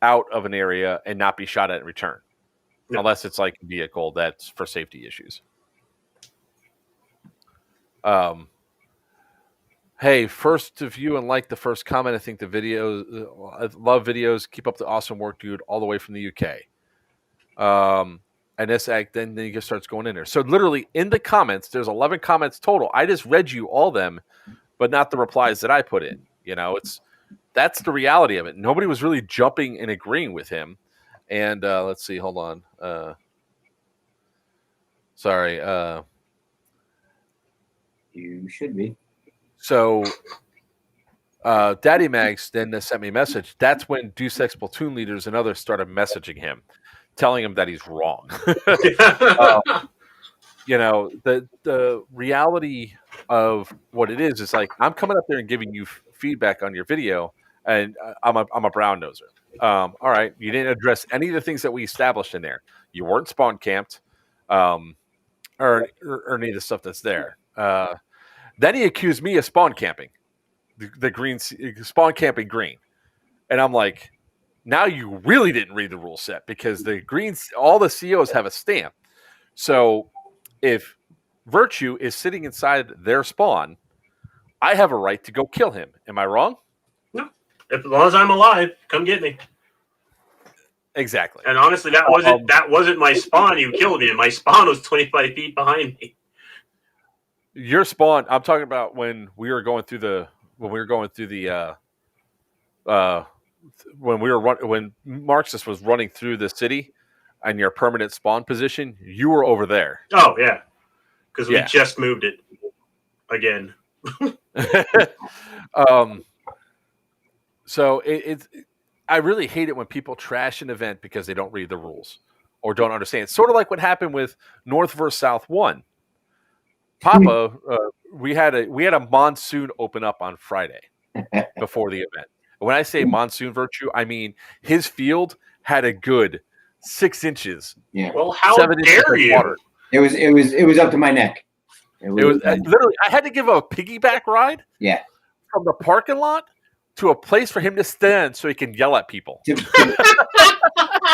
out of an area and not be shot at in return. No. Unless it's like a vehicle that's for safety issues. Hey, first to view and like the first comment. I think the video, I love videos. Keep up the awesome work, dude, all the way from the UK. And this act, then he just starts going in there. So literally in the comments, there's 11 comments total. I just read you all them, but not the replies that I put in. You know, that's the reality of it. Nobody was really jumping and agreeing with him. And let's see, hold on. Sorry. You should be. So Daddy Mags then sent me a message. That's when Deus Ex platoon leaders and others started messaging him, telling him that he's wrong. You know, the reality of what it is like I'm coming up there and giving you feedback on your video, and I'm a brown noser. All right, you didn't address any of the things that we established in there. You weren't spawn camped, or any of the stuff that's there. Then he accused me of spawn camping, the green spawn camping green, and I'm like, now you really didn't read the rule set because the greens, all the COs have a stamp. So if Virtue is sitting inside their spawn, I have a right to go kill him. Am I wrong? No, as long as I'm alive, come get me. Exactly. And honestly, that wasn't my spawn. You killed me. My spawn was 25 feet behind me. Your spawn. I'm talking about when Marxus was running through the city and your permanent spawn position, you were over there. Oh yeah, because we just moved it again. So it's I really hate it when people trash an event because they don't read the rules or don't understand. It's sort of like what happened with North versus South 1. Papa, we had a monsoon open up on Friday before the event. When I say monsoon Virtue, I mean his field had a good 6 inches. Yeah. Well, how dare you? Water. It was up to my neck. It was literally. I had to give a piggyback ride. Yeah. From the parking lot to a place for him to stand so he can yell at people. To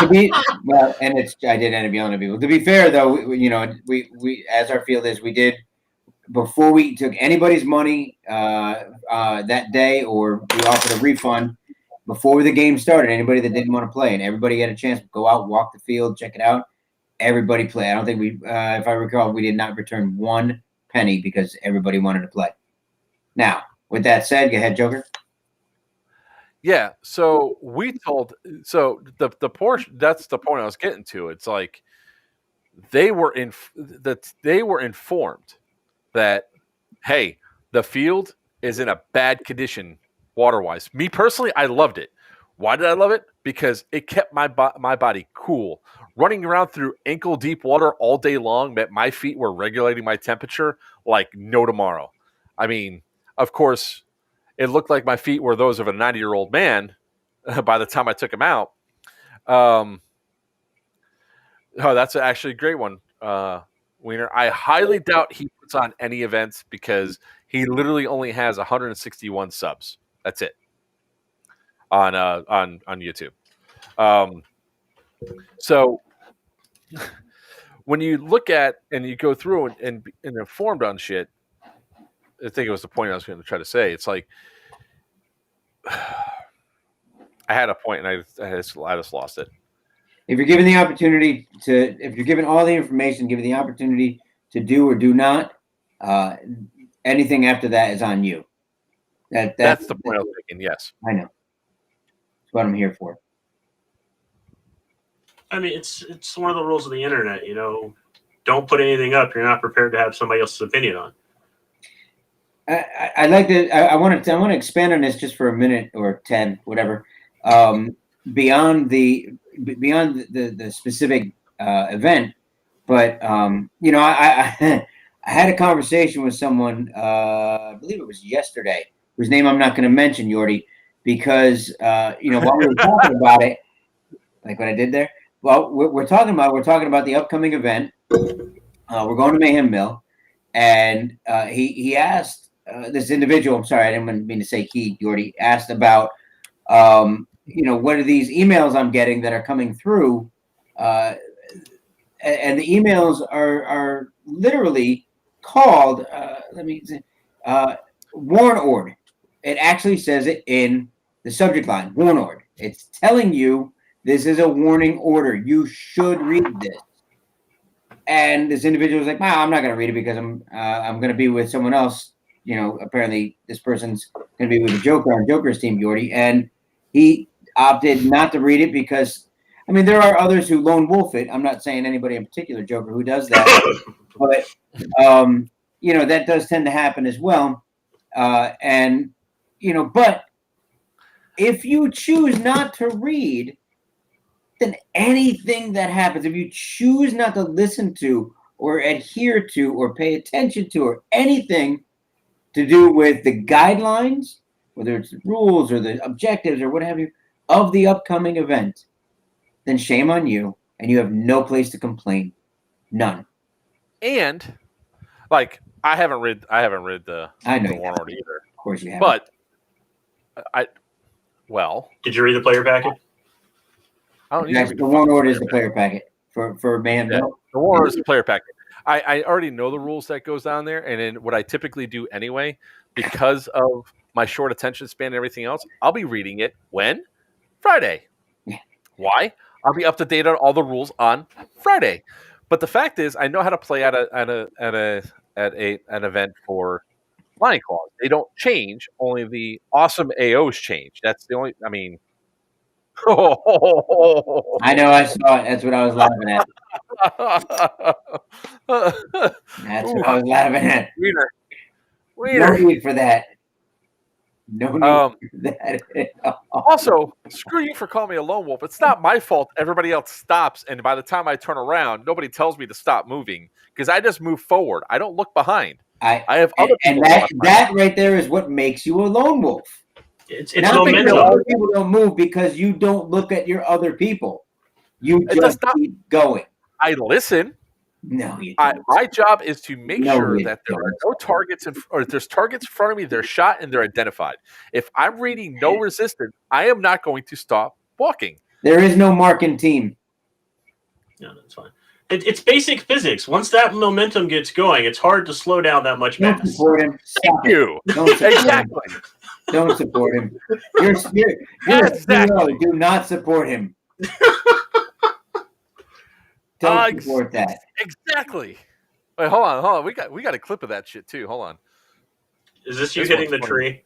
be well, and I did end up yelling at people. To be fair, though, we as our field is, we did. Before we took anybody's money that day or we offered a refund, before the game started, anybody that didn't want to play, and everybody had a chance to go out, walk the field, check it out. Everybody play. I don't think we, if I recall, we did not return one penny because everybody wanted to play. Now, with that said, go ahead, Joker. Yeah, so we told the portion, that's the point I was getting to. It's like they were informed that, hey, the field is in a bad condition water-wise. Me personally, I loved it. Why did I love it? Because it kept my body cool. Running around through ankle-deep water all day long meant my feet were regulating my temperature like no tomorrow. I mean, of course, it looked like my feet were those of a 90-year-old man by the time I took them out. Oh, that's actually a great one, Wiener. I highly doubt he puts on any events because he literally only has 161 subs. That's it on YouTube. So when you look at and you go through and informed on shit, I think it was the point I was going to try to say. It's like I had a point and I just lost it. If you're given the opportunity if you're given all the information, given the opportunity to do or do not, anything after that is on you. That's the point I was making. Yes, I know. That's what I'm here for. I mean, it's one of the rules of the internet. You know, don't put anything up you're not prepared to have somebody else's opinion on. I like to. I want to expand on this just for a minute or 10, whatever. Beyond the specific event, but you know, I had a conversation with someone. I believe it was yesterday, whose name I'm not going to mention, Yordi, because you know, while we were talking about it, like what I did there. Well, we're talking about the upcoming event. We're going to Mayhem Mill, and he asked this individual. I'm sorry, I didn't mean to say he. Yordi asked about you know, what are these emails I'm getting that are coming through, and the emails are literally called. Let me see, warn ord. It actually says it in the subject line. Warn ord. It's telling you. This is a warning order. You should read this. And this individual was like, "Wow, I'm not going to read it because I'm going to be with someone else." You know, apparently this person's going to be with the Joker on Joker's team, Yordi, and he opted not to read it because, I mean, there are others who lone wolf it. I'm not saying anybody in particular, Joker, who does that, but you know, that does tend to happen as well. And you know, but if you choose not to read, then anything that happens, if you choose not to listen to or adhere to or pay attention to or anything to do with the guidelines, whether it's the rules or the objectives or what have you, of the upcoming event, then shame on you, and you have no place to complain. None. And like I haven't read the warrant order either. Of course you have. But did you read the player packet? The warrant order is the player packet for Mayhem Mill. The warrant order is the player packet. I already know the rules that goes down there, and then what I typically do anyway, because of my short attention span and everything else, I'll be reading it when Friday. Yeah. Why? I'll be up to date on all the rules on Friday. But the fact is, I know how to play at an event for Lion Claws. They don't change. Only the awesome AOs change. That's the only. I mean. I know. I saw it. That's what I was laughing at. That's what I was laughing at. Wiener. No need for that. No need for that. Also, screw you for calling me a lone wolf. It's not my fault everybody else stops, and by the time I turn around, nobody tells me to stop moving because I just move forward. I don't look behind. I have other people. And that right there is what makes you a lone wolf. It's not because momentum. other people don't move because you don't look at your other people. You just keep going. I listen. No, you don't. My job is to make sure that there are no targets, or if there's targets in front of me, they're shot and they're identified. If I'm reading no resistance, I am not going to stop walking. There is no marking team. No, that's fine. It's basic physics. Once that momentum gets going, it's hard to slow down that much mass. Thank you. Exactly. Don't support him. You're Exactly. do not support him. Don't support that. Exactly. Wait, hold on. We got a clip of that shit too. Hold on. Is this you This hitting the one's funny. tree?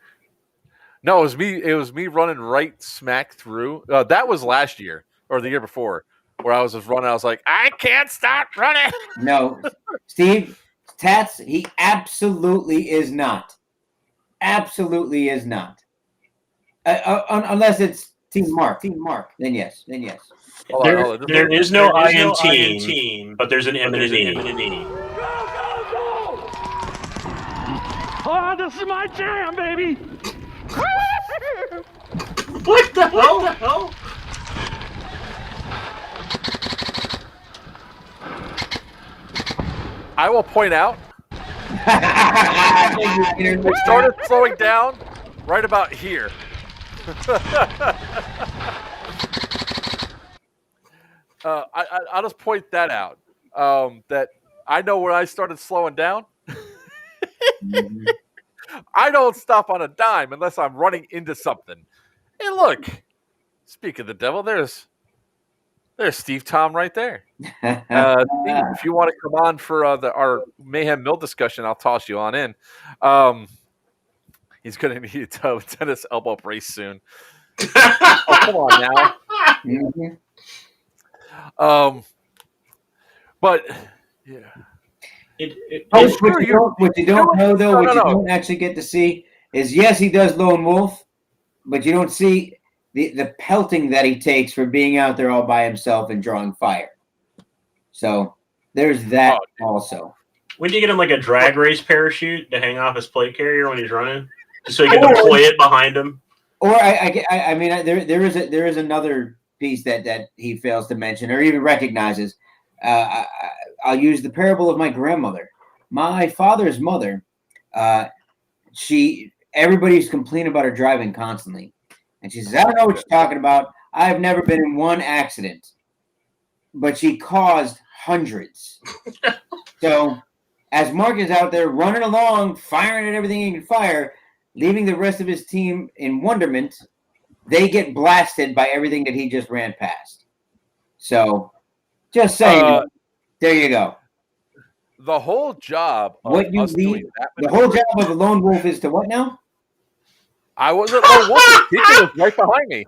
No, it was me running right smack through. That was last year or the year before, where I was just running. I was like, I can't stop running. No, Steve, Tats, he absolutely is not. Absolutely is not. Unless it's Team Mark. Then yes. Hold on. There is no I in team, but there's an M and an E. Oh, this is my jam, baby. What the hell? I will point out, we started slowing down right about here. I'll just point that out. That I know where I started slowing down. I don't stop on a dime unless I'm running into something. And look, speak of the devil, there's Steve Tom right there. Steve, if you want to come on for our Mayhem Mill discussion, I'll toss you on in. He's going to need a tennis elbow brace soon. Oh, come on now. But yeah. What you don't know, though, what you don't actually get to see is, yes, he does lone wolf, but you don't see the pelting that he takes for being out there all by himself and drawing fire. So there's that also. When do you get him like a drag race parachute to hang off his plate carrier when he's running, just so he can deploy it behind him? Or I mean, there is another piece that he fails to mention or even recognizes. I'll use the parable of my grandmother. My father's mother, everybody's complaining about her driving constantly. And she says, I don't know what you're talking about. I've never been in one accident. But she caused hundreds. So as Mark is out there running along, firing at everything he can fire, leaving the rest of his team in wonderment, they get blasted by everything that he just ran past. So just saying, there you go. The whole job of what you us leave, doing that the whole job of a lone wolf is to what now? I wasn't lone wolf. He was right behind me.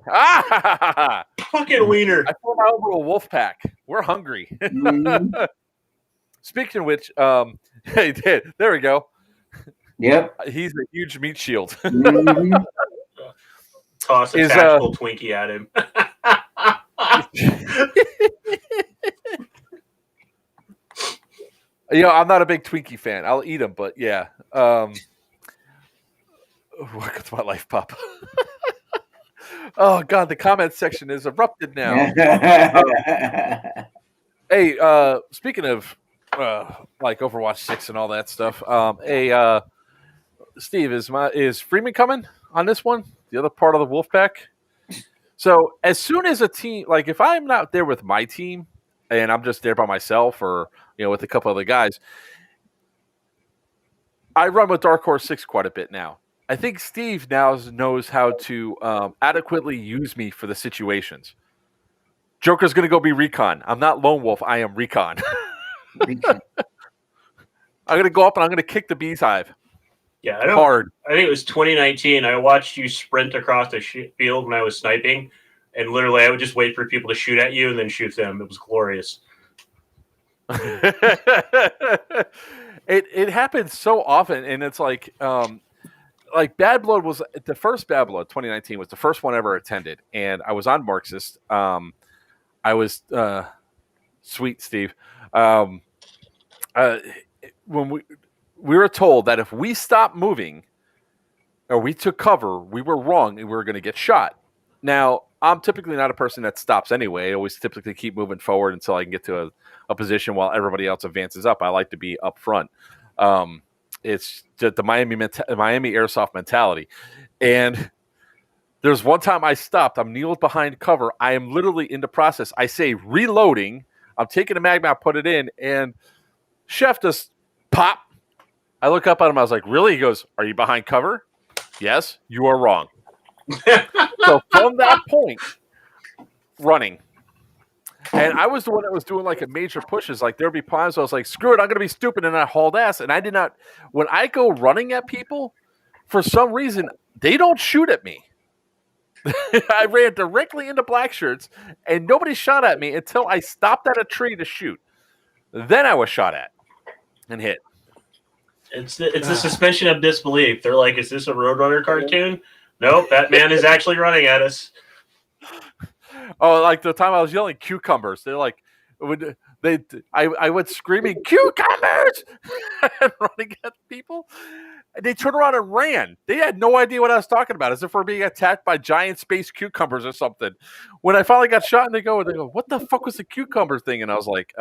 Fucking wiener. I formed my own little wolf pack. We're hungry. Mm-hmm. Speaking of which, hey, there we go. Yep. He's a huge meat shield. Mm-hmm. Toss a tactical Twinkie at him. I'm not a big Twinkie fan. I'll eat them, but yeah. Welcome to my life, Pop. Oh God, the comment section is erupted now. Hey, speaking of like Overwatch 6 and all that stuff, hey, Steve, is Freeman coming on this one? The other part of the Wolfpack? So as soon as a team, like if I'm not there with my team and I'm just there by myself or with a couple other guys, I run with Dark Horse 6 quite a bit now. I think Steve now knows how to adequately use me for the situations. Joker's going to go be recon. I'm not lone wolf. I am recon. I'm going to go up and I'm going to kick the beehive. Yeah, hard. I think it was 2019. I watched you sprint across the field when I was sniping, and literally I would just wait for people to shoot at you and then shoot them. It was glorious. It happens so often, and it's like Bad Blood was the first Bad Blood. 2019 was the first one I ever attended, and I was on Marxist. I was sweet Steve. When we were told that if we stopped moving or we took cover, we were wrong and we were going to get shot. Now, I'm typically not a person that stops anyway. I always typically keep moving forward until I can get to a position while everybody else advances up. I like to be up front. It's just the Miami Airsoft mentality. And there's one time I stopped. I'm kneeled behind cover. I am literally in the process. I say reloading. I'm taking a magma, I put it in, and Chef just pop. I look up at him. I was like, really? He goes, are you behind cover? Yes, you are wrong. So from that point, running. And I was the one that was doing like a major pushes. Like there'd be times I was like, screw it, I'm gonna be stupid, and I hauled ass. And I did not when I go running at people, for some reason, they don't shoot at me. I ran directly into black shirts and nobody shot at me until I stopped at a tree to shoot. Then I was shot at and hit. It's the suspension of disbelief. They're like, is this a Roadrunner cartoon? Nope, that man is actually running at us. Oh, like the time I was yelling cucumbers. They're like, I went screaming cucumbers and running at people. And they turned around and ran. They had no idea what I was talking about, as if we're being attacked by giant space cucumbers or something. When I finally got shot, and they go, what the fuck was the cucumber thing? And I was like,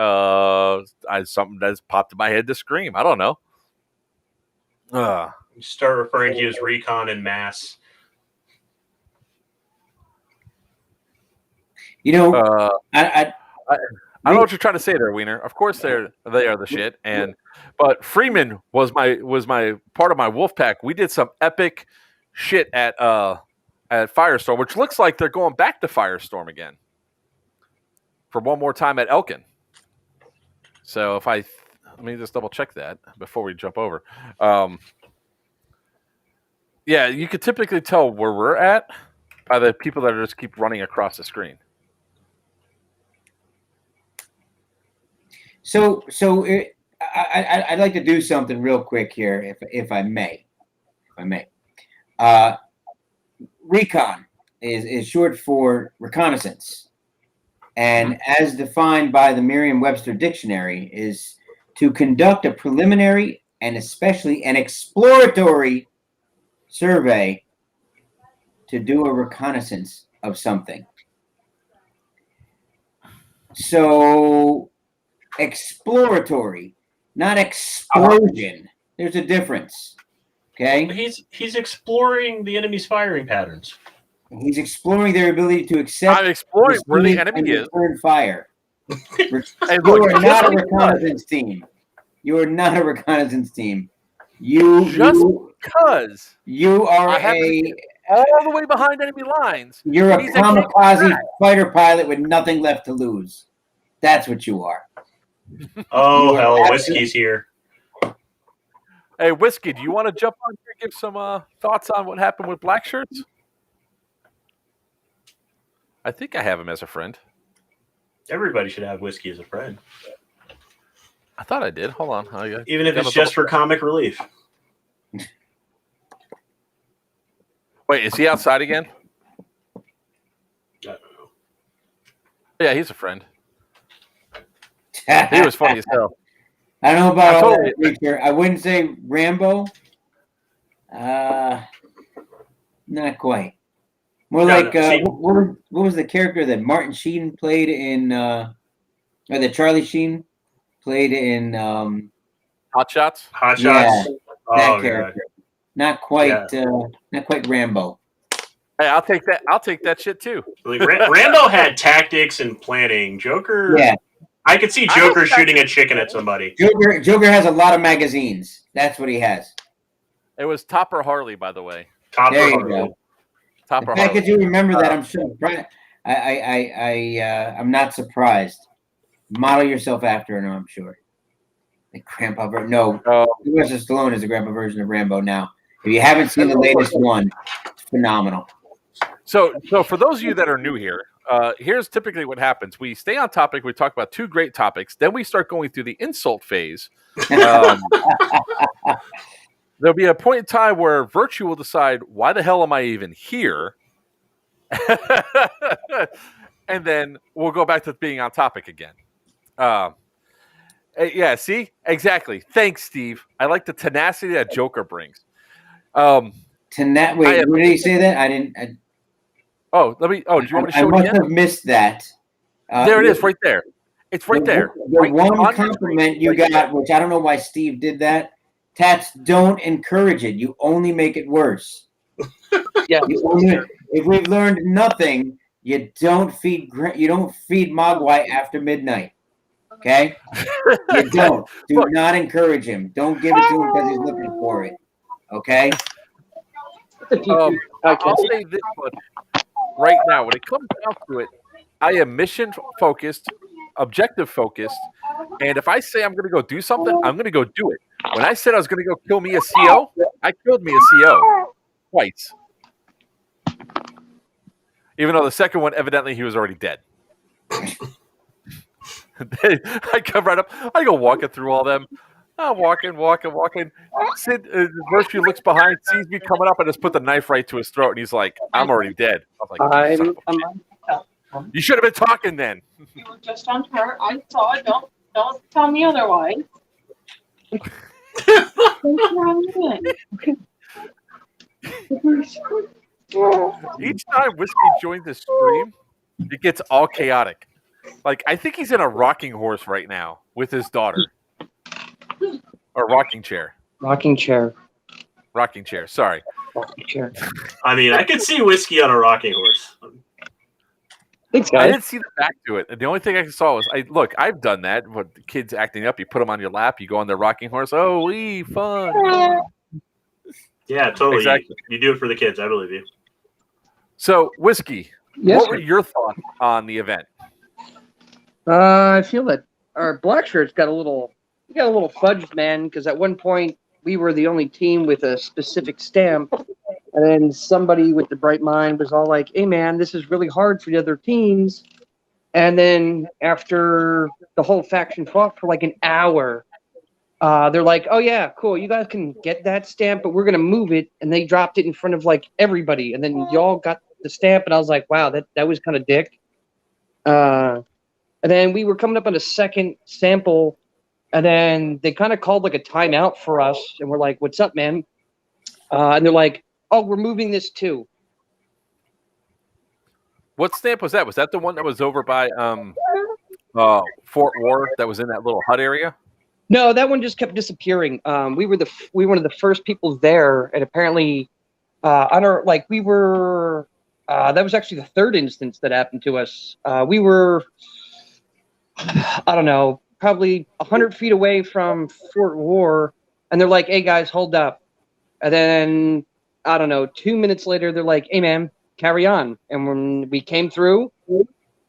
something that's popped in my head to scream. I don't know. Start referring to you as recon and mass. You know, I don't know what you're trying to say there, Wiener. Of course, they are the shit. But Freeman was my part of my wolf pack. We did some epic shit at Firestorm, which looks like they're going back to Firestorm again for one more time at Elkin. So let me just double check that before we jump over. Yeah, you could typically tell where we're at by the people that just keep running across the screen. So I'd like to do something real quick here, if I may. Recon is short for reconnaissance, and as defined by the Merriam-Webster Dictionary, is to conduct a preliminary and especially an exploratory survey to do a reconnaissance of something. So exploratory, not explosion. There's a difference. Okay. He's exploring the enemy's firing patterns. He's exploring their ability to accept. I'm exploring where the enemy is. Return fire. Hey, You look, are not a reconnaissance team. You are not a reconnaissance team. You are all the way behind enemy lines. You're a kamikaze fighter pilot with nothing left to lose. That's what you are. Oh, hell, Whiskey's here. Hey, Whiskey, do you want to jump on here and give some thoughts on what happened with Black Shirts? I think I have him as a friend. Everybody should have Whiskey as a friend. I thought I did. Hold on. Even if it's just for comic relief. Wait, is he outside again? I don't know. Yeah, he's a friend. He was funny as hell. I don't know about all that creature. I wouldn't say Rambo. Not quite. More like what was the character that Martin Sheen played in, or that Charlie Sheen played in Hot Shots? Hot Shots. Yeah, that character. God. Not quite Rambo. Hey, I'll take that. I'll take that shit too. Like, Rambo had tactics and planning. Joker. Yeah. I could see Joker shooting a chicken at somebody. Joker has a lot of magazines. That's what he has. It was Topper Harley, by the way. There you go. Topper The fact Harley. that you remember that, I'm sure. I'm not surprised. Model yourself after him, I'm sure. The grandpa version. No, Sylvester Stallone is the grandpa version of Rambo now. If you haven't seen the latest one, it's phenomenal. So for those of you that are new here, here's typically what happens. We stay on topic. We talk about two great topics. Then we start going through the insult phase. There'll be a point in time where Virtue will decide, why the hell am I even here? And then we'll go back to being on topic again. Yeah, see? Exactly. Thanks, Steve. I like the tenacity that Joker brings. Wait, when did he say that? I didn't. do you want me to show it I must again? have missed that. There it is, right there. It's right there. The Right one on compliment you right got, there. which I don't know why Steve did that. Tats, don't encourage it. You only make it worse. Yeah. If we've learned nothing, you don't feed Mogwai after midnight. Okay? You don't. Do not encourage him. Don't give it to him because he's looking for it. Okay? I'll say this one right now. When it comes down to it, I am mission focused, objective focused, and if I say I'm going to go do something, I'm going to go do it. When I said I was going to go kill me a CO, I killed me a CO twice. Even though the second one, evidently, he was already dead. I come right up. I go walking through all them. I'm walking. Sid, Murphy looks behind, sees me coming up, and just put the knife right to his throat, and he's like, "I'm already dead." I was like, "Son of a shit. You should have been talking then." You were just on her. I saw it. Don't tell me otherwise. Each time Whiskey joins the stream, it gets all chaotic. Like, I think he's in a rocking horse right now with his daughter. Or rocking chair. Rocking chair. Rocking chair, sorry. Rocking chair. I mean, I could see Whiskey on a rocking horse. Thanks, guys. I didn't see the back to it. The only thing I saw was, I've done that. When the kids acting up, you put them on your lap, you go on their rocking horse. Oh, fun. Yeah, totally. Exactly. You do it for the kids, I believe you. So, Whiskey, Yes, what were your thoughts on the event? I feel that our black shirts got a little fudged, man, because at one point we were the only team with a specific stamp, and then somebody with the bright mind was all like, "Hey, man, this is really hard for the other teams." And then after the whole faction fought for like an hour, they're like, "Oh yeah, cool, you guys can get that stamp, but we're gonna move it." And they dropped it in front of like everybody, and then y'all got the stamp, and I was like, "Wow, that was kind of dick." And then we were coming up on a second sample, and then they kind of called like a timeout for us, and we're like, "What's up, man?" And they're like, "Oh, we're moving this too." What stamp was that? Was that the one that was over by Fort War that was in that little hut area? No, that one just kept disappearing. We were one of the first people there, and apparently, on our we were. That was actually the third instance that happened to us. We were, I don't know, probably 100 feet away from Fort War, and they're like, "Hey guys, hold up!" And then I don't know, 2 minutes later, they're like, "Hey man, carry on." And when we came through,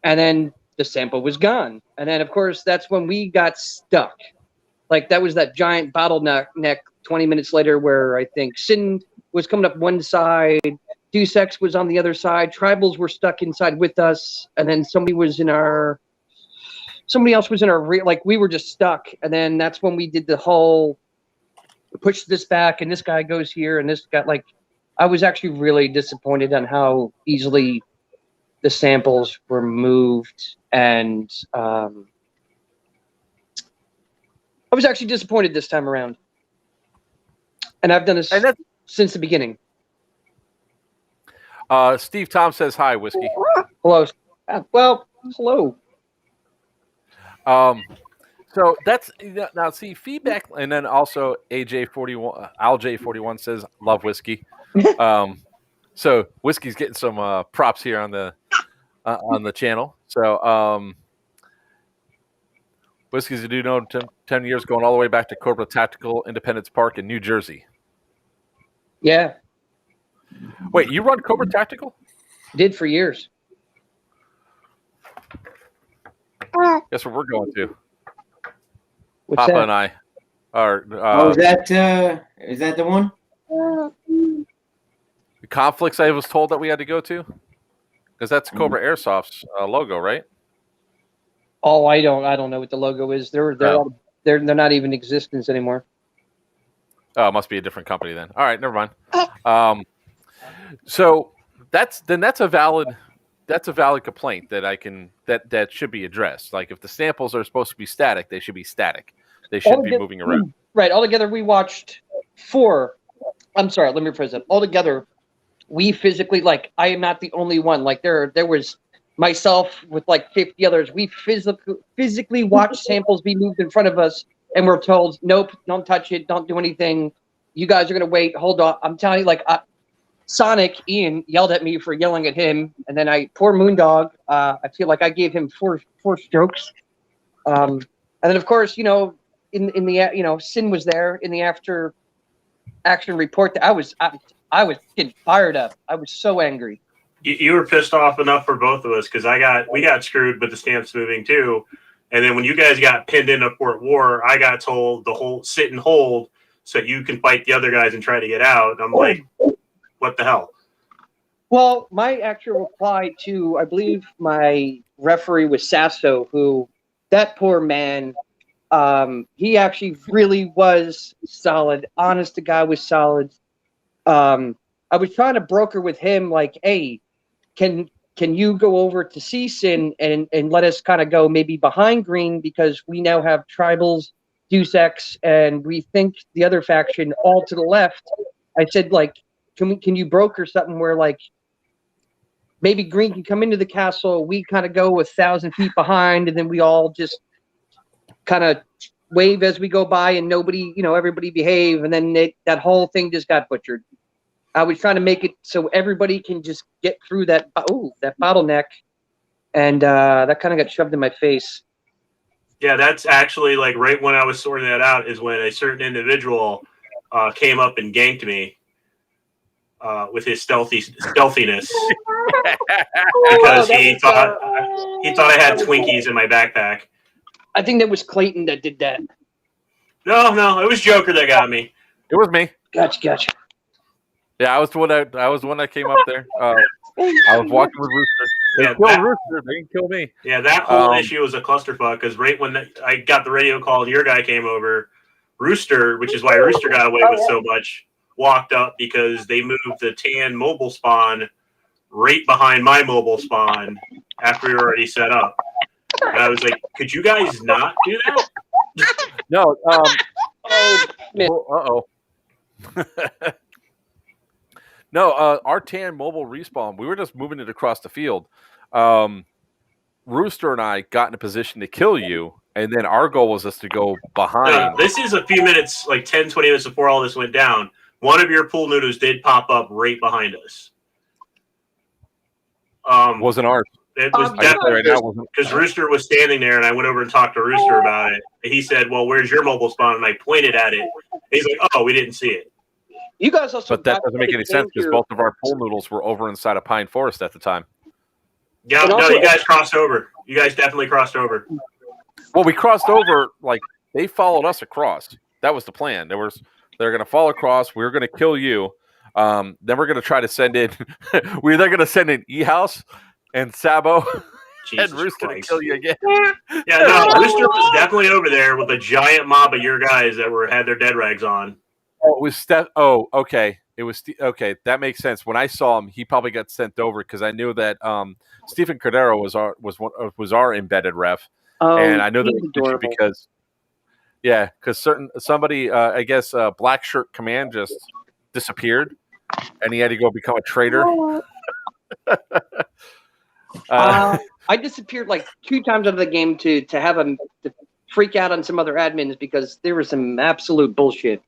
and then the sample was gone, and then of course that's when we got stuck. Like that was that giant bottleneck 20 minutes later where I think Sin was coming up one side, Deus Ex was on the other side, Tribals were stuck inside with us, and then somebody else was in our rear, like we were just stuck. And then that's when we did the whole push this back and this guy goes here and this guy, like I was actually really disappointed on how easily the samples were moved, and I was actually disappointed this time around. And I've done this since the beginning. Steve Tom says hi, Whiskey. Hello. Well, hello. So that's now see feedback, and then also AJ41, AlJ41 says love Whiskey. So Whiskey's getting some props here on the channel. So Whiskey's a dude known 10 years going all the way back to Cobra Tactical Independence Park in New Jersey. Yeah. Wait, you run Cobra Tactical? Did for years. Guess what we're going to? What's Papa that? and I are. Is that the one? The conflicts I was told that we had to go to, because that's Cobra Airsoft's logo, right? Oh, I don't know what the logo is. They're not even in existence anymore. Oh, it must be a different company then. All right, never mind. So that's a valid complaint that should be addressed. Like if the samples are supposed to be static, they should be static. They shouldn't be moving around. Right. Altogether, we watched 4. I'm sorry. Let me rephrase that. Altogether, we physically, like, I am not the only one. Like there was myself with like 50 others. We physically watched samples be moved in front of us, and we're told, "Nope, don't touch it. Don't do anything. You guys are gonna wait. Hold on." I'm telling you, like. Sonic, Ian, yelled at me for yelling at him, and then poor Moondog, I feel like I gave him four strokes. And then, of course, in the Sin was there in the after action report. I was getting fired up. I was so angry. You were pissed off enough for both of us because we got screwed with the stamps moving too. And then when you guys got pinned into Fort War, I got told the whole sit and hold so you can fight the other guys and try to get out. And I'm like, what the hell? Well, my actual reply to, I believe my referee was Sasso, who, that poor man, he actually really was solid. Honest to God, was solid. I was trying to broker with him, like, hey, can you go over to CSIN and let us kind of go maybe behind green because we now have tribals, Deus Ex, and we think the other faction all to the left. I said, like, can you broker something where, like, maybe green can come into the castle, we kind of go 1,000 feet behind, and then we all just kind of wave as we go by, and nobody, everybody behave, and then that whole thing just got butchered. I was trying to make it so everybody can just get through that bottleneck, and that kind of got shoved in my face. Yeah, that's actually like right when I was sorting that out is when a certain individual came up and ganked me with his stealthiness because he thought I had Twinkies in my backpack. I think that was Clayton that did that. No, it was Joker that got me. It was me. Gotcha. Yeah, I was the one that came up there. I was walking with Rooster. They killed Rooster. They didn't kill me. Yeah, that whole issue was a clusterfuck because right when I got the radio call and your guy came over, Rooster, which is why Rooster got away with so much, walked up because they moved the tan mobile spawn right behind my mobile spawn after we were already set up. And I was like, could you guys not do that? No. Oh, No, our tan mobile respawn, we were just moving it across the field. Rooster and I got in a position to kill you, and then our goal was just to go behind. This is a few minutes, like 10, 20 minutes before all this went down. One of your pool noodles did pop up right behind us. Wasn't ours. It was definitely because Rooster was standing there, and I went over and talked to Rooster about it. And he said, well, where's your mobile spawn? And I pointed at it. He's like, oh, we didn't see it. You guys also, but that doesn't make any sense because both of our pool noodles were over inside of Pine Forest at the time. Yeah, no, you guys crossed over. You guys definitely crossed over. Well, we crossed over, like, they followed us across. That was the plan. They're going to fall across. We were going to kill you. Then we're going to try to send in – we're going to send in E-House and Sabo and Rooster to kill you again. Yeah, no, Rooster was definitely over there with a giant mob of your guys that had their dead rags on. Oh, it was Steph. Oh, okay. It was okay. That makes sense. When I saw him, he probably got sent over because I knew that Stephen Cordero was our embedded ref, and I know that because somebody I guess Black Shirt Command just disappeared, and he had to go become a traitor. I disappeared like 2 times out of the game to have him to freak out on some other admins because there was some absolute bullshit.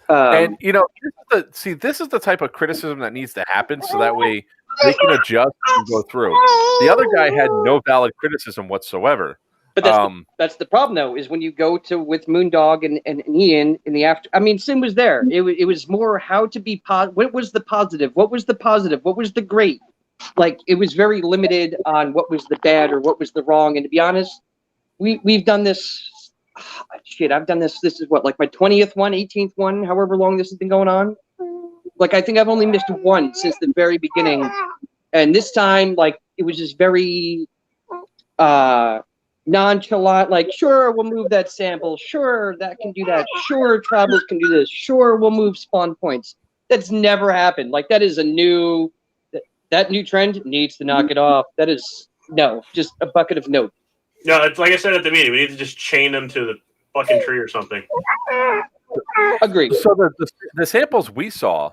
And this is the type of criticism that needs to happen so that way they can adjust and go through. The other guy had no valid criticism whatsoever. But that's the problem though, is when you go with Moondog and Ian in the after. I mean, Sim was there. It was more how to be what was the positive? What was the positive? What was the great? Like it was very limited on what was the bad or what was the wrong. And to be honest, we've done this. I've done this. This is what, like my 20th one, 18th one, however long this has been going on. Like, I think I've only missed one since the very beginning. And this time, like, it was just very nonchalant. Like, sure, we'll move that sample. Sure, that can do that. Sure, Travels can do this. Sure, we'll move spawn points. That's never happened. Like, that is that new trend needs to knock it off. That is, just a bucket of note. No, it's like I said at the meeting. We need to just chain them to the fucking tree or something. Agreed. So the samples we saw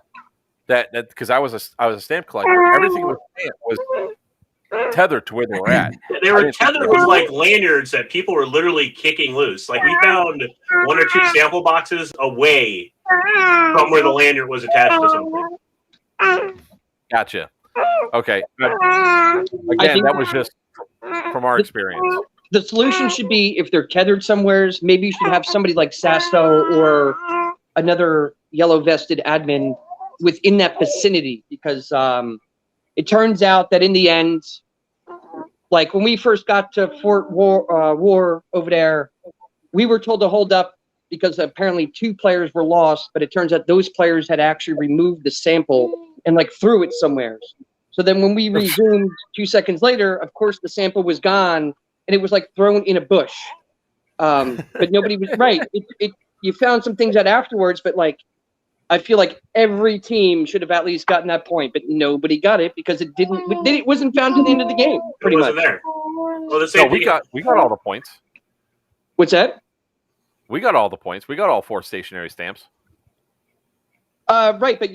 that because I was a stamp collector, everything was tethered to where they were at. They were tethered with like lanyards that people were literally kicking loose. Like we found 1 or 2 sample boxes away from where the lanyard was attached to something. Gotcha. Okay. Again, that was just from our experience. The solution should be if they're tethered somewheres, maybe you should have somebody like Sasso or another yellow vested admin within that vicinity, because it turns out that in the end, like when we first got to Fort War over there, we were told to hold up because apparently 2 players were lost, but it turns out those players had actually removed the sample and like threw it somewhere. So then when we resumed 2 seconds later, of course the sample was gone and it was like thrown in a bush. But nobody was right. You found some things out afterwards, but like I feel like every team should have at least gotten that point, but nobody got it because it wasn't found to the end of the game. Pretty much. There. Well, we got all the points. What's that? We got all the points. We got all 4 stationary stamps. Right, but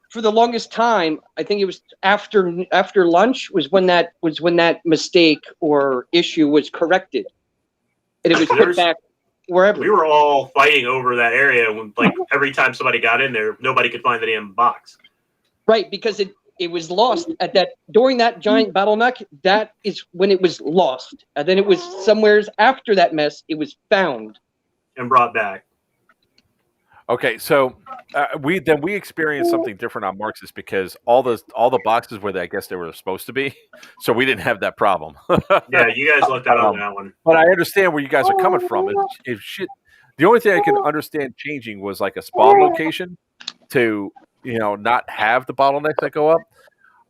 for the longest time, I think it was after lunch was when that mistake or issue was corrected, and it was put back wherever. We were all fighting over that area when, like, every time somebody got in there, nobody could find the damn box. Right, because it was lost during that giant bottleneck. That is when it was lost, and then it was somewheres after that mess. It was found and brought back. Okay, so we experienced something different on Marx's because all the boxes were I guess they were supposed to be, so we didn't have that problem. Yeah, you guys looked out on that one. But I understand where you guys are coming from. If shit, the only thing I can understand changing was like a spawn location to not have the bottlenecks that go up.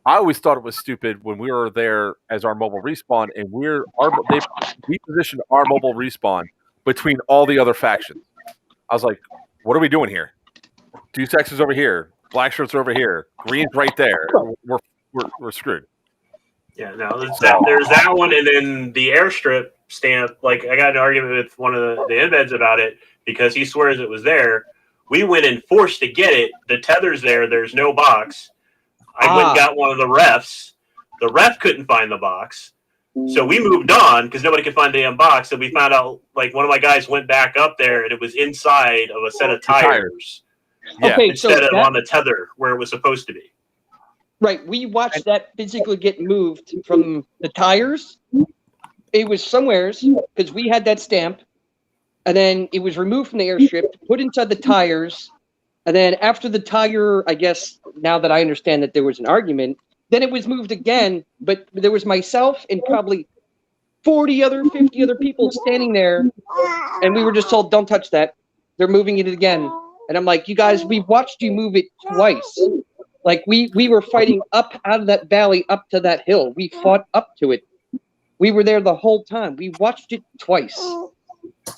I always thought it was stupid when we were there as our mobile respawn, and we positioned our mobile respawn between all the other factions. I was like, what are we doing here? 2 sections over here, black shirts over here, green's right there. We're screwed. Yeah, no, there's that one, and then the airstrip stamp. Like, I got an argument with one of the embeds about it because he swears it was there. We went and forced to get it. The tether's there. There's no box. I went and got one of the refs. The ref couldn't find the box. So we moved on because nobody could find the damn box. And we found out, like, one of my guys went back up there and it was inside of a set of tires. Yeah. Okay, instead of on the tether where it was supposed to be. Right. We watched that physically get moved from the tires. It was somewheres because we had that stamp. And then it was removed from the airstrip, put inside the tires. And then after the tire, I guess, now that I understand that there was an argument, then it was moved again, but there was myself and probably 50 other people standing there, and we were just told, don't touch that. They're moving it again. And I'm like, you guys, we watched you move it twice. Like, we were fighting up out of that valley up to that hill. We fought up to it. We were there the whole time. We watched it twice.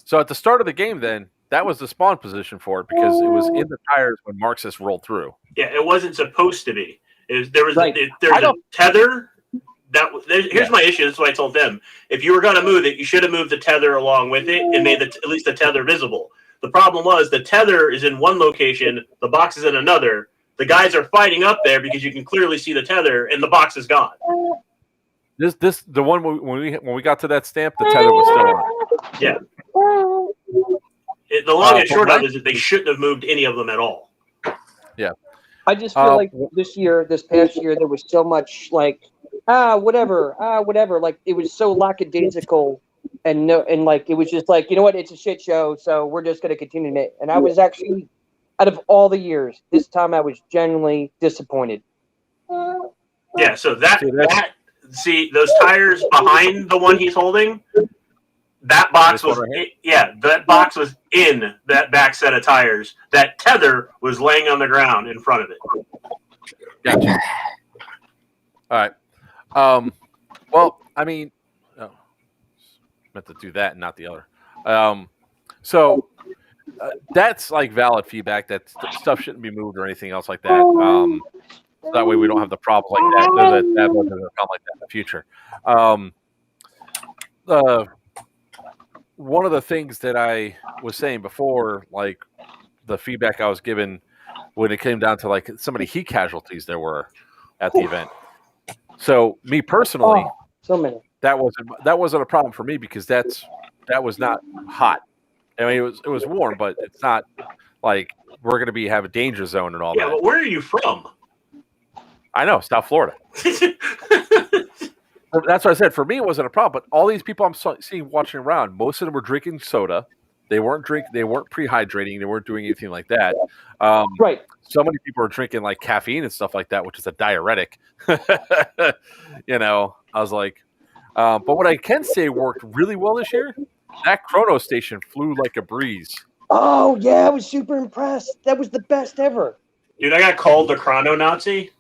So at the start of the game, then, that was the spawn position for it because it was in the tires when Marxist rolled through. Yeah, it wasn't supposed to be. There's a tether. Here's my issue. That's what I told them. If you were going to move it, you should have moved the tether along with it and made at least the tether visible. The problem was the tether is in one location, the box is in another. The guys are fighting up there because you can clearly see the tether, and the box is gone. The one when we got to that stamp, the tether was still on. Yeah. The long and short of it is that they shouldn't have moved any of them at all. Yeah. I just feel like this past year, there was so much like, whatever. Like, it was so lackadaisical and like, it was just like, you know what? It's a shit show. So we're just going to continue it. And I was actually, out of all the years, this time I was genuinely disappointed. Yeah. So see those tires behind the one he's holding, that box was in that back set of tires. That tether was laying on the ground in front of it. Gotcha. All right. Well, I mean, meant to do that and not the other. So that's like valid feedback that stuff shouldn't be moved or anything else like that. That way we don't have the problem like that. That wasn't a problem like that in the future. One of the things that I was saying before, like the feedback I was given when it came down to like so many heat casualties there were at the event. So me personally, so many. That wasn't a problem for me because that was not hot. I mean, it was warm, but it's not like we're going to have a danger zone and all that. Yeah, but where are you from? I know, South Florida. That's what I said. For me, it wasn't a problem. But all these people I'm seeing watching around, most of them were drinking soda, They weren't pre-hydrating. They weren't doing anything like that. Right. So many people are drinking like caffeine and stuff like that, which is a diuretic. You know, I was like, but what I can say worked really well this year, that Chrono station flew like a breeze. Oh, yeah, I was super impressed. That was the best ever. Dude, I got called the Chrono Nazi.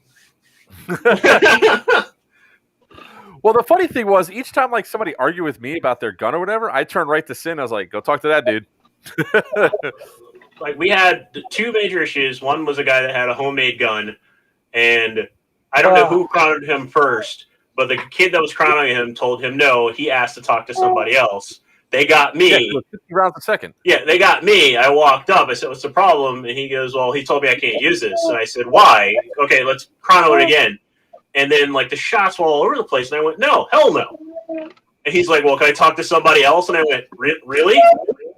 Well, the funny thing was, each time like somebody argued with me about their gun or whatever, I turned right to Sin. I was like, go talk to that dude. Like, we had two major issues. One was a guy that had a homemade gun, and I don't know who chronoed him first, but the kid that was chronoing him told him no. He asked to talk to somebody else. They got me. Yeah, 50 rounds a second. Yeah, they got me. I walked up. I said, what's the problem? And he goes, well, he told me I can't use this. And I said, why? Okay, let's chrono it again. And then, like, the shots were all over the place. And I went, no, hell no. And he's like, well, can I talk to somebody else? And I went, really?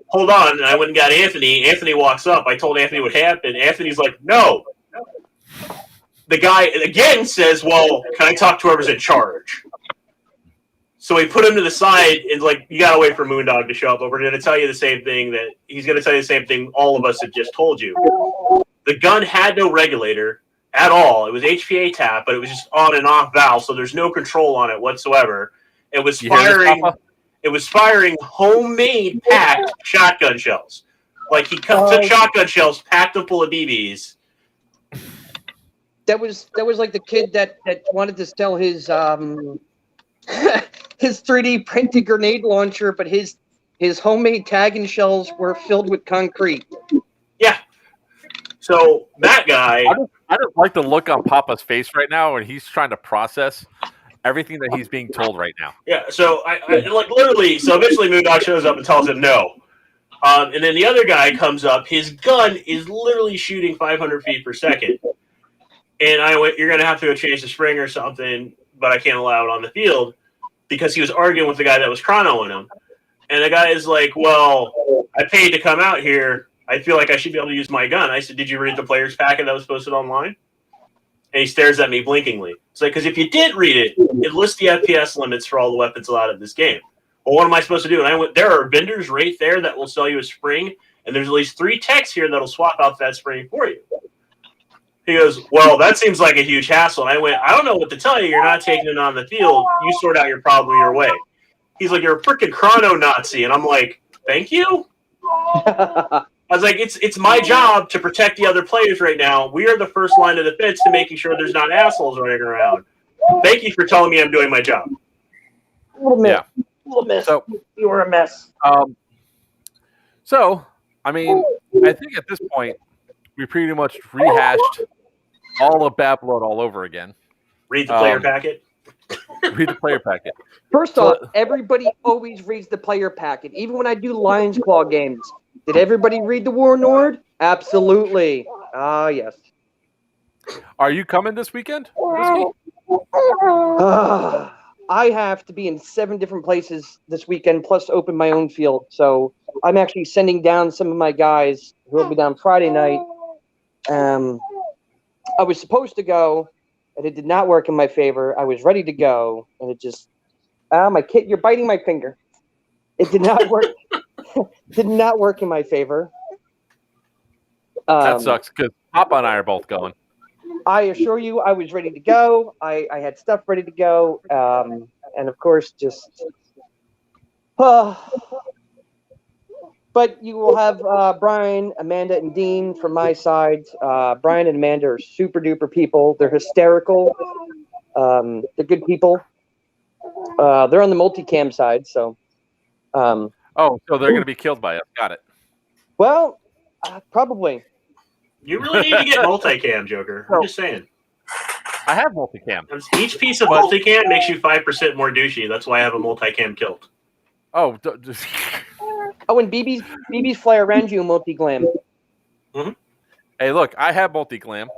Hold on. And I went and got Anthony. Anthony walks up. I told Anthony what happened. Anthony's like, no. The guy, again, says, well, can I talk to whoever's in charge? So we put him to the side and, like, you got to wait for Moondog to show up. But we're going to tell you the same thing that he's going to tell you the same thing all of us have just told you. The gun had no regulator at all. It was HPA tap, but it was just on and off valve, so there's no control on it whatsoever. It was firing. It was firing homemade packed shotgun shells. Like, he took shotgun shells, packed them full of BBs. That was like the kid that wanted to sell his his 3D printed grenade launcher, but his homemade tag and shells were filled with concrete. Yeah. So that guy, I just like the look on Papa's face right now when he's trying to process everything that he's being told right now. Yeah. So I like literally. So eventually, Moondog shows up and tells him no. And then the other guy comes up. His gun is literally shooting 500 feet per second. And I went, you're going to have to go change the spring or something, but I can't allow it on the field because he was arguing with the guy that was chronoing him. And the guy is like, well, I paid to come out here. I feel like I should be able to use my gun. I said, did you read the player's packet that was posted online? And he stares at me blinkingly. It's like, because if you did read it, it lists the FPS limits for all the weapons allowed in this game. Well, what am I supposed to do? And I went, there are vendors right there that will sell you a spring, and there's at least 3 techs here that'll swap out that spring for you. He goes, well, that seems like a huge hassle. And I went, I don't know what to tell you. You're not taking it on the field. You sort out your problem your way. He's like, you're a freaking chrono Nazi. And I'm like, thank you? I was like, it's my job to protect the other players right now. We are the first line of defense to making sure there's not assholes running around. Thank you for telling me I'm doing my job. A little mess. So, you were a mess. So, I mean, I think at this point, we pretty much rehashed all of Bad Blood all over again. Read the player packet. Read the player packet. First off, everybody always reads the player packet. Even when I do Lions Claw games, did everybody read the War Nord? Absolutely. Ah, yes. Are you coming this weekend? I have to be in 7 different places this weekend, plus open my own field. So I'm actually sending down some of my guys who will be down Friday night. I was supposed to go, and it did not work in my favor. I was ready to go, and it just my kid, you're biting my finger. It did not work. Did not work in my favor. That sucks because Papa and I are both going. I assure you, I was ready to go. I had stuff ready to go, and of course, just. But you will have Brian, Amanda, and Dean from my side. Brian and Amanda are super duper people. They're hysterical. They're good people. They're on the multicam side, so. So they're going to be killed by us. Got it. Well, probably. You really need to get multicam, Joker. I'm just saying. I have multicam. Each piece of multicam makes you 5% more douchey. That's why I have a multicam kilt. Oh, and BBs fly around you in multi-glam. Mm-hmm. Hey, look, I have multi-glam,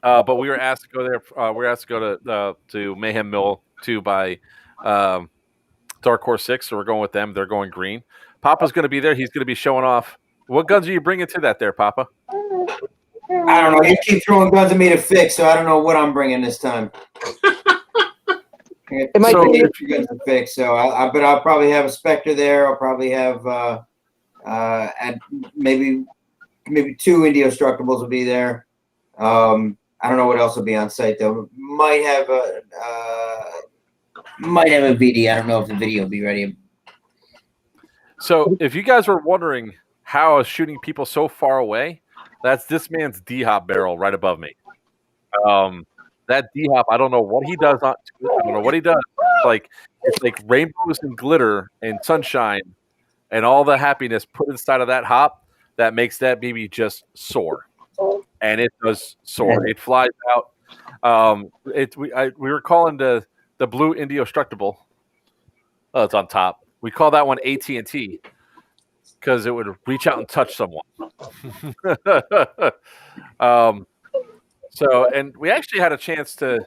but we were asked to go there. We were asked to go to Mayhem Mill 2 by Dark Horse 6, so we're going with them. They're going green. Papa's going to be there. He's going to be showing off. What guns are you bringing to that there, Papa? I don't know. You keep throwing guns at me to fix, so I don't know what I'm bringing this time. Guns to fix, but I'll probably have a Spectre there. I'll probably have and maybe 2 Indestructibles will be there. I don't know what else will be on site though. Might have a VD. I don't know if the video will be ready. So if you guys were wondering how I was shooting people so far away, that's this man's D-hop barrel right above me. That D-hop, I don't know what he does. I don't know what he does. It's like rainbows and glitter and sunshine and all the happiness put inside of that hop that makes that baby just soar. And it does soar. It flies out. We were calling the blue Indestructible. Oh, it's on top. We call that one AT&T because it would reach out and touch someone. And we actually had a chance to.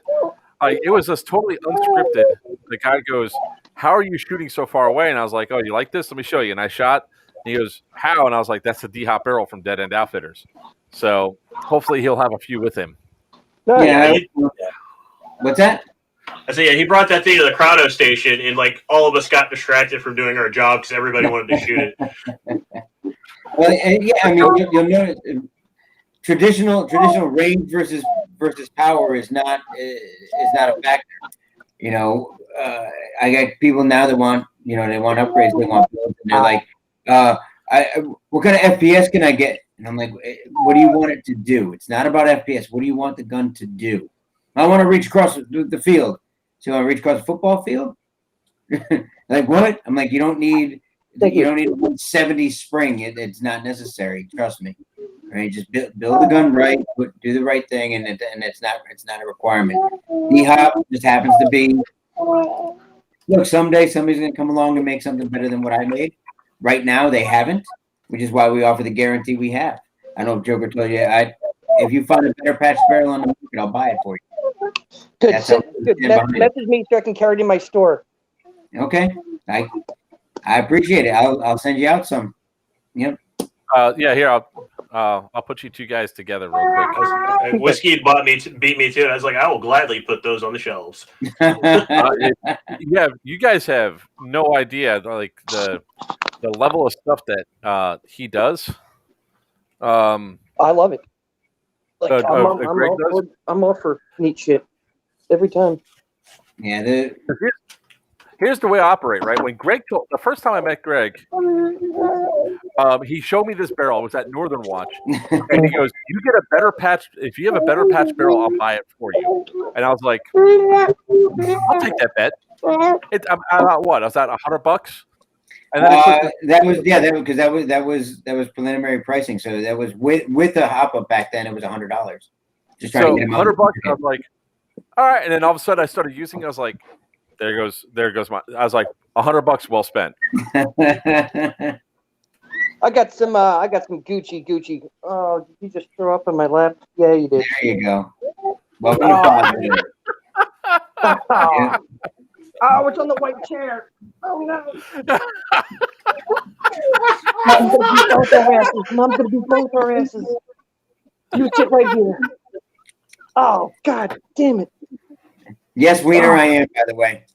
It was just totally unscripted. The guy goes, "How are you shooting so far away?" And I was like, "Oh, you like this? Let me show you." And I shot. And he goes, "How?" And I was like, "That's the D-hop barrel from Dead End Outfitters." So hopefully he'll have a few with him. Yeah. What's that? I said, yeah, he brought that thing to the Chrono station, and like all of us got distracted from doing our job because everybody wanted to shoot it. Well, yeah, I mean, you'll notice traditional range versus power is not a factor. You know, I got people now that want, they want upgrades, they want builds, and they're like, what kind of FPS can I get? And I'm like, what do you want it to do? It's not about FPS. What do you want the gun to do? I want to reach across the field. So I want to reach across the football field? Like, what? I'm like, you don't need a 170 spring. It's not necessary. Trust me. Right? Just build the gun right, do the right thing, and it's not a requirement. D-hop just happens to be. Look, someday somebody's going to come along and make something better than what I made. Right now, they haven't, which is why we offer the guarantee we have. I know if Joker told you, if you find a better patch barrel on the market, I'll buy it for you. Good. Message me so I can carry it in my store. Okay. I appreciate it. I'll send you out some. Yep. Yeah, here I'll put you two guys together real quick. Whiskey beat me too. I was like, I will gladly put those on the shelves. Yeah, you guys have no idea like the level of stuff that he does. I love it. Like, I'm all for neat shit every time. Yeah. Here's the way I operate, right? When Greg the first time I met Greg, he showed me this barrel. It was at Northern Watch, and he goes, "You get a better patch. If you have a better patch barrel, I'll buy it for you." And I was like, "I'll take that bet." I'm at what? I was at $100. And then that was preliminary pricing. So that was with a hop up back then. It was $100. Just trying to get him $100. I was like, all right. And then all of a sudden I started using. I was like, there goes my. I was like, $100 well spent. I got some Gucci. Oh, did you just throw up on my lap? Yeah, you did. There you go. Welcome to yeah. Oh, it's on the white chair. Oh no. Mom's gonna beat both our asses. You sit right here. Oh God damn it. Yes, Wiener, I am, by the way.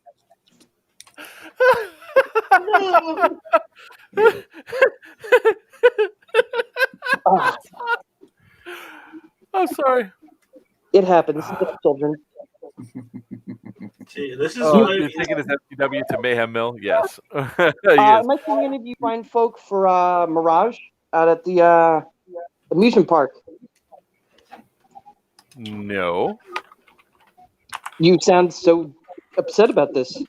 I'm sorry. It happens. Children. See, this is you're taking this FTW to Mayhem Mill? Yes. Am I seeing any of you fine folk for Mirage out at the amusement park? No. You sound so upset about this.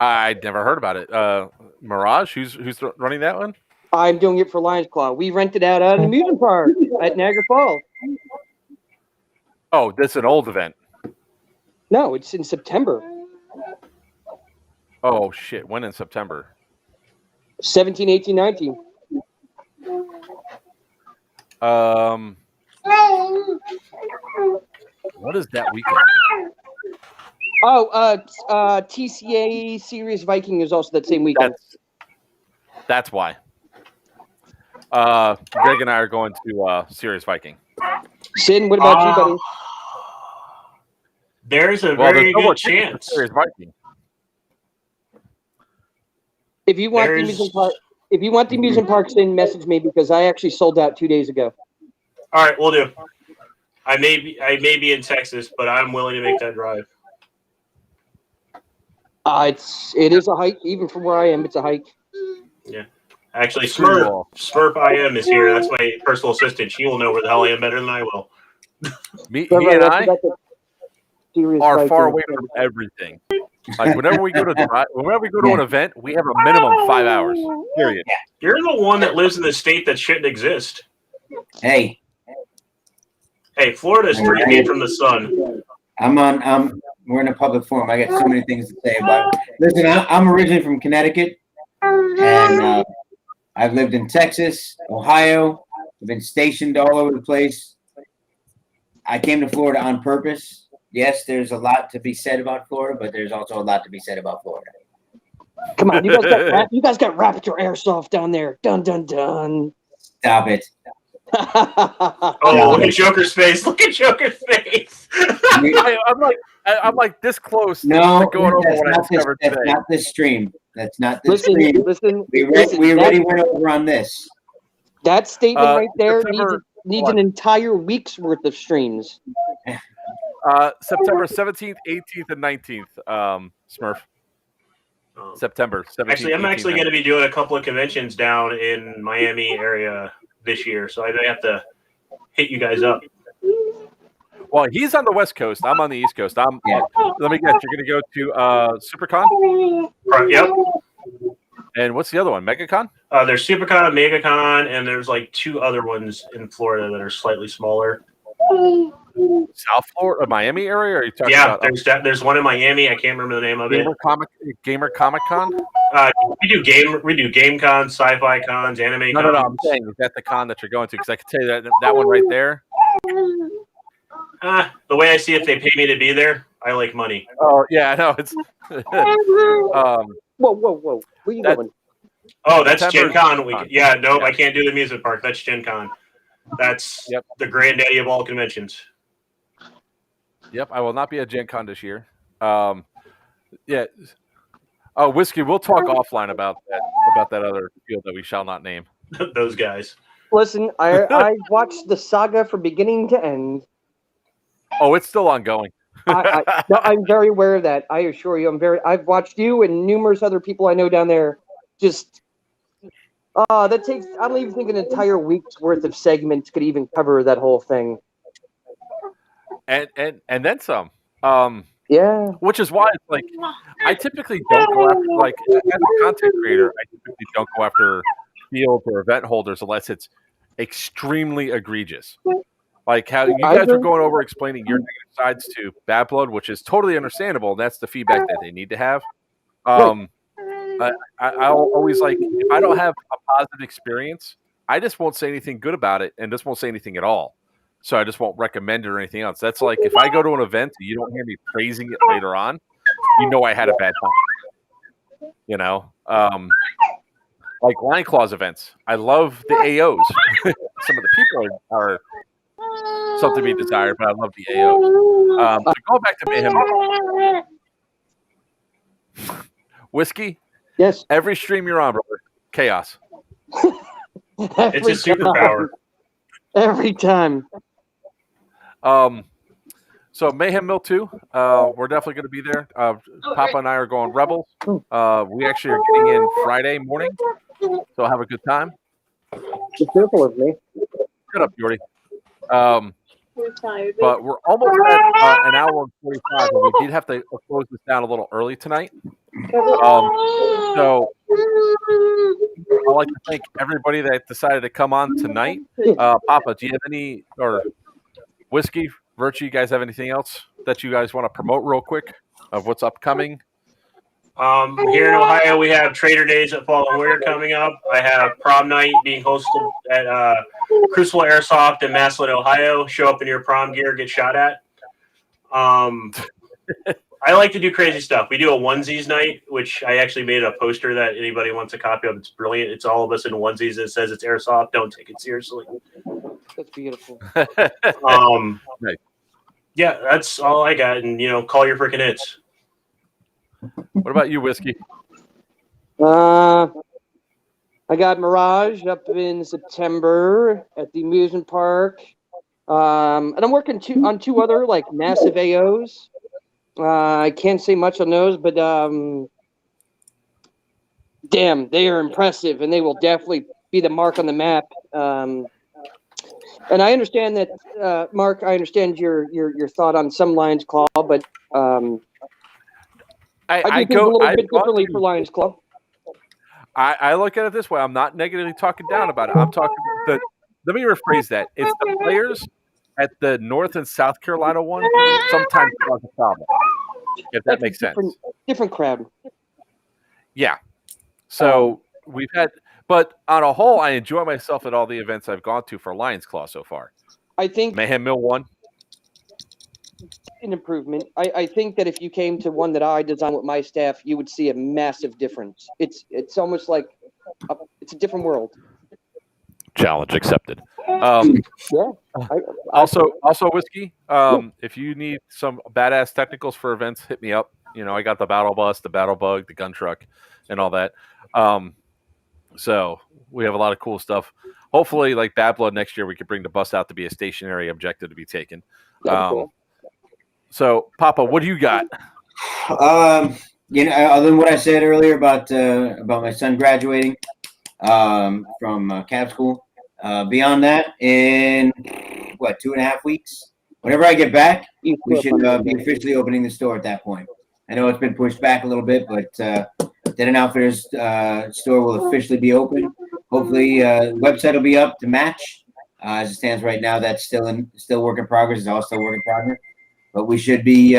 I never heard about it. Mirage, who's running that one? I'm doing it for Lions Claw. We rented out an amusement park at Niagara Falls. Oh, that's an old event. No, it's in September. Oh, shit. When in September? 17, 18, 19. What is that weekend? Oh, TCA Serious Viking is also that same weekend. That's why. Greg and I are going to Serious Viking. Sin, what about you, buddy? There's a very good chance. Serious Viking. If you want If you want the amusement parks in, message me because I actually sold out 2 days ago. All right, we'll do. I may be in Texas, but I'm willing to make that drive. It is a hike, even from where I am. It's a hike. Yeah. Actually, Smurf IM is here. That's my personal assistant. She will know where the hell I am better than I will. He and I are far away from everything. Like whenever we go to an event, we have a minimum 5 hours. Period. You're the one that lives in the state that shouldn't exist. Hey, Florida's 3 feet from the sun. We're in a public forum. I got so many things to say about it. Listen, I'm originally from Connecticut, and I've lived in Texas, Ohio. I've been stationed all over the place. I came to Florida on purpose. Yes, there's a lot to be said about Florida, but there's also a lot to be said about Florida. Come on, you guys got Raptor Airsoft down there. Dun dun dun. Stop it. Oh, look at Joker's face. Look at Joker's face. I'm like this close. No, to going over what I discovered today. That's not this stream. That's not this stream. We already went over on this. That statement right there September, needs an entire week's worth of streams. September 17th, 18th, and 19th. Smurf. September 17th. Actually, I'm actually going to be doing a couple of conventions down in Miami area this year, so I may have to hit you guys up. Well, he's on the West Coast. I'm on the East Coast. Let me guess. You're going to go to SuperCon? Yep. And what's the other one? MegaCon? There's SuperCon, MegaCon, and there's like 2 other ones in Florida that are slightly smaller. South Florida, Miami area? Or are you talking about? There's one in Miami. I can't remember the name of Gamer Comic Con? We do game cons, sci-fi cons, anime cons. No. I'm saying, is that the con that you're going to? Because I can tell you that one right there. The way I see it, if they pay me to be there, I like money. Oh yeah, I know. It's Whoa. Where you going? Oh, that's Gen Con. I can't do the amusement park. That's Gen Con. That's the granddaddy of all conventions. Yep, I will not be at Gen Con this year. Yeah. Oh, Whiskey, we'll talk offline about that other field that we shall not name. Those guys. Listen, I watched the saga from beginning to end. Oh, it's still ongoing. I'm very aware of that. I assure you, I've watched you and numerous other people I know down there. That takes. I don't even think an entire week's worth of segments could even cover that whole thing. And then some. Yeah. Which is why it's like I typically don't go after, like, as a content creator, I typically don't go after field or event holders unless it's extremely egregious. Like how you guys are going over explaining your negative sides to Bad Blood, which is totally understandable, and that's the feedback that they need to have. I'll always, like, if I don't have a positive experience, I just won't say anything good about it and just won't say anything at all. So I just won't recommend it or anything else. That's like if I go to an event and you don't hear me praising it later on, you know I had a bad time. You know? Like Line Claws events. I love the AOs. Some of the people are something to be desired, but I love the AOs. So go back to Mayhem. Whiskey? Yes. Every stream you're on, brother. Chaos. It's a superpower. Every time. So Mayhem Mill 2, we're definitely going to be there. Papa and I are going Rebels. We actually are getting in Friday morning, so I'll have a good time. Be careful of me. Shut up, Jordy. But we're almost at an hour and 45, and we did have to close this down a little early tonight. So I'd like to thank everybody that decided to come on tonight. Papa, do you have any, or Whiskey, Virtue, you guys have anything else that you guys want to promote real quick of what's upcoming? Here in Ohio, we have Trader Days at Fall and Winter coming up. I have Prom Night being hosted at Crucible Airsoft in Massillon, Ohio. Show up in your prom gear, get shot at. I like to do crazy stuff. We do a onesies night, which I actually made a poster that anybody wants a copy of. It's brilliant. It's all of us in onesies. It says it's airsoft. Don't take it seriously. That's beautiful. Nice. Yeah, that's all I got. And, call your freaking hits. What about you, Whiskey? I I got Mirage up in September at the amusement park. And I'm working on two other like massive AOs. I can't say much on those, but damn, they are impressive, and they will definitely be the mark on the map. And I understand that, Mark. I understand your thought on some Lions Claw, but I do think a little bit differently for Lions Claw. I look at it this way. I'm not negatively talking down about it. I'm talking the. Let me rephrase that. It's the players at the North and South Carolina one sometimes cause a problem. If that makes sense. Different crowd. Yeah. So we've had, but on a whole, I enjoy myself at all the events I've gone to for Lions Claw so far. I think Mayhem Mill won. An improvement. I think that if you came to one that I designed with my staff, you would see a massive difference. It's almost like it's a different world. Challenge accepted. Yeah. Also, Whiskey. If you need some badass technicals for events, hit me up. You know, I got the battle bus, the battle bug, the gun truck, and all that. So we have a lot of cool stuff. Hopefully, like Bad Blood next year, we could bring the bus out to be a stationary objective to be taken. Cool. So, Papa, what do you got? You know, other than what I said earlier about my son graduating from cap school. Beyond that, in 2.5 weeks, whenever I get back, we should be officially opening the store at that point. I know it's been pushed back a little bit, but Dead and Outfitters store will officially be open. Hopefully, website will be up to match. As it stands right now, that's still work in progress. It's all still work in progress, but we should be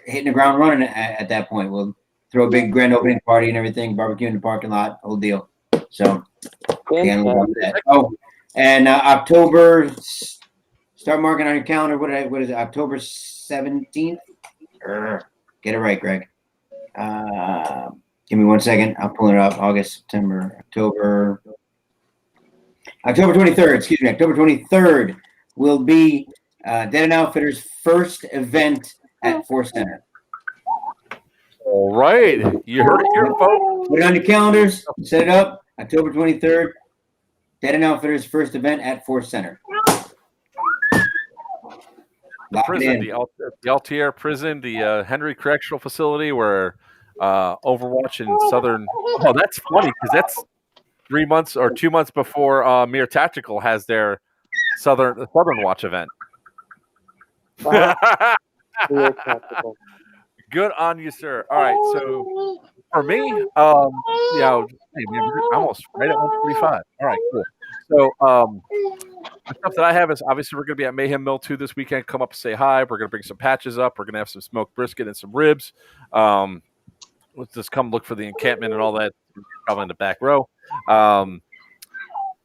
hitting the ground running at that point. We'll throw a big grand opening party and everything, barbecue in the parking lot, whole deal. So, that. Oh, and October, start marking on your calendar. What is it? October 17th. Get it right, Greg. Give me 1 second. I'll pull it up. August, September, October 23rd. Excuse me. October 23rd will be Dead and Outfitters' first event at Force Center. All right. You heard it here, folks. Put it on your calendars. Set it up. October 23rd. Dead and Outfitters' first event at Force Center. Prison, the Altier prison, the Henry Correctional Facility, where Overwatch in Southern. Oh, that's funny because that's 3 months or 2 months before Mere Tactical has their Southern Watch event. Good on you, sir. All right, so for me, we're almost right at 145. All right, cool. So the stuff that I have is obviously we're going to be at Mayhem Mill 2 this weekend. Come up and say hi. We're going to bring some patches up. We're going to have some smoked brisket and some ribs. Let's just come look for the encampment and all that. Probably in the back row.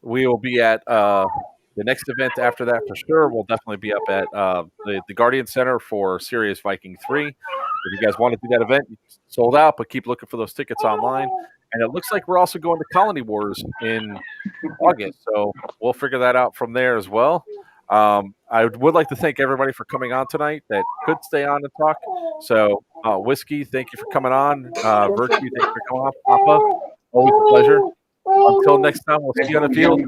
We will be at the next event after that for sure. We'll definitely be up at the Guardian Center for Sirius Viking 3. If you guys want to do that event, it's sold out, but keep looking for those tickets online. And it looks like we're also going to Colony Wars in August, so we'll figure that out from there as well. I would like to thank everybody for coming on tonight that could stay on and talk. So, Whiskey, thank you for coming on. Virtue, thank you for coming on. Papa, always a pleasure. Until next time, we'll see you on the field.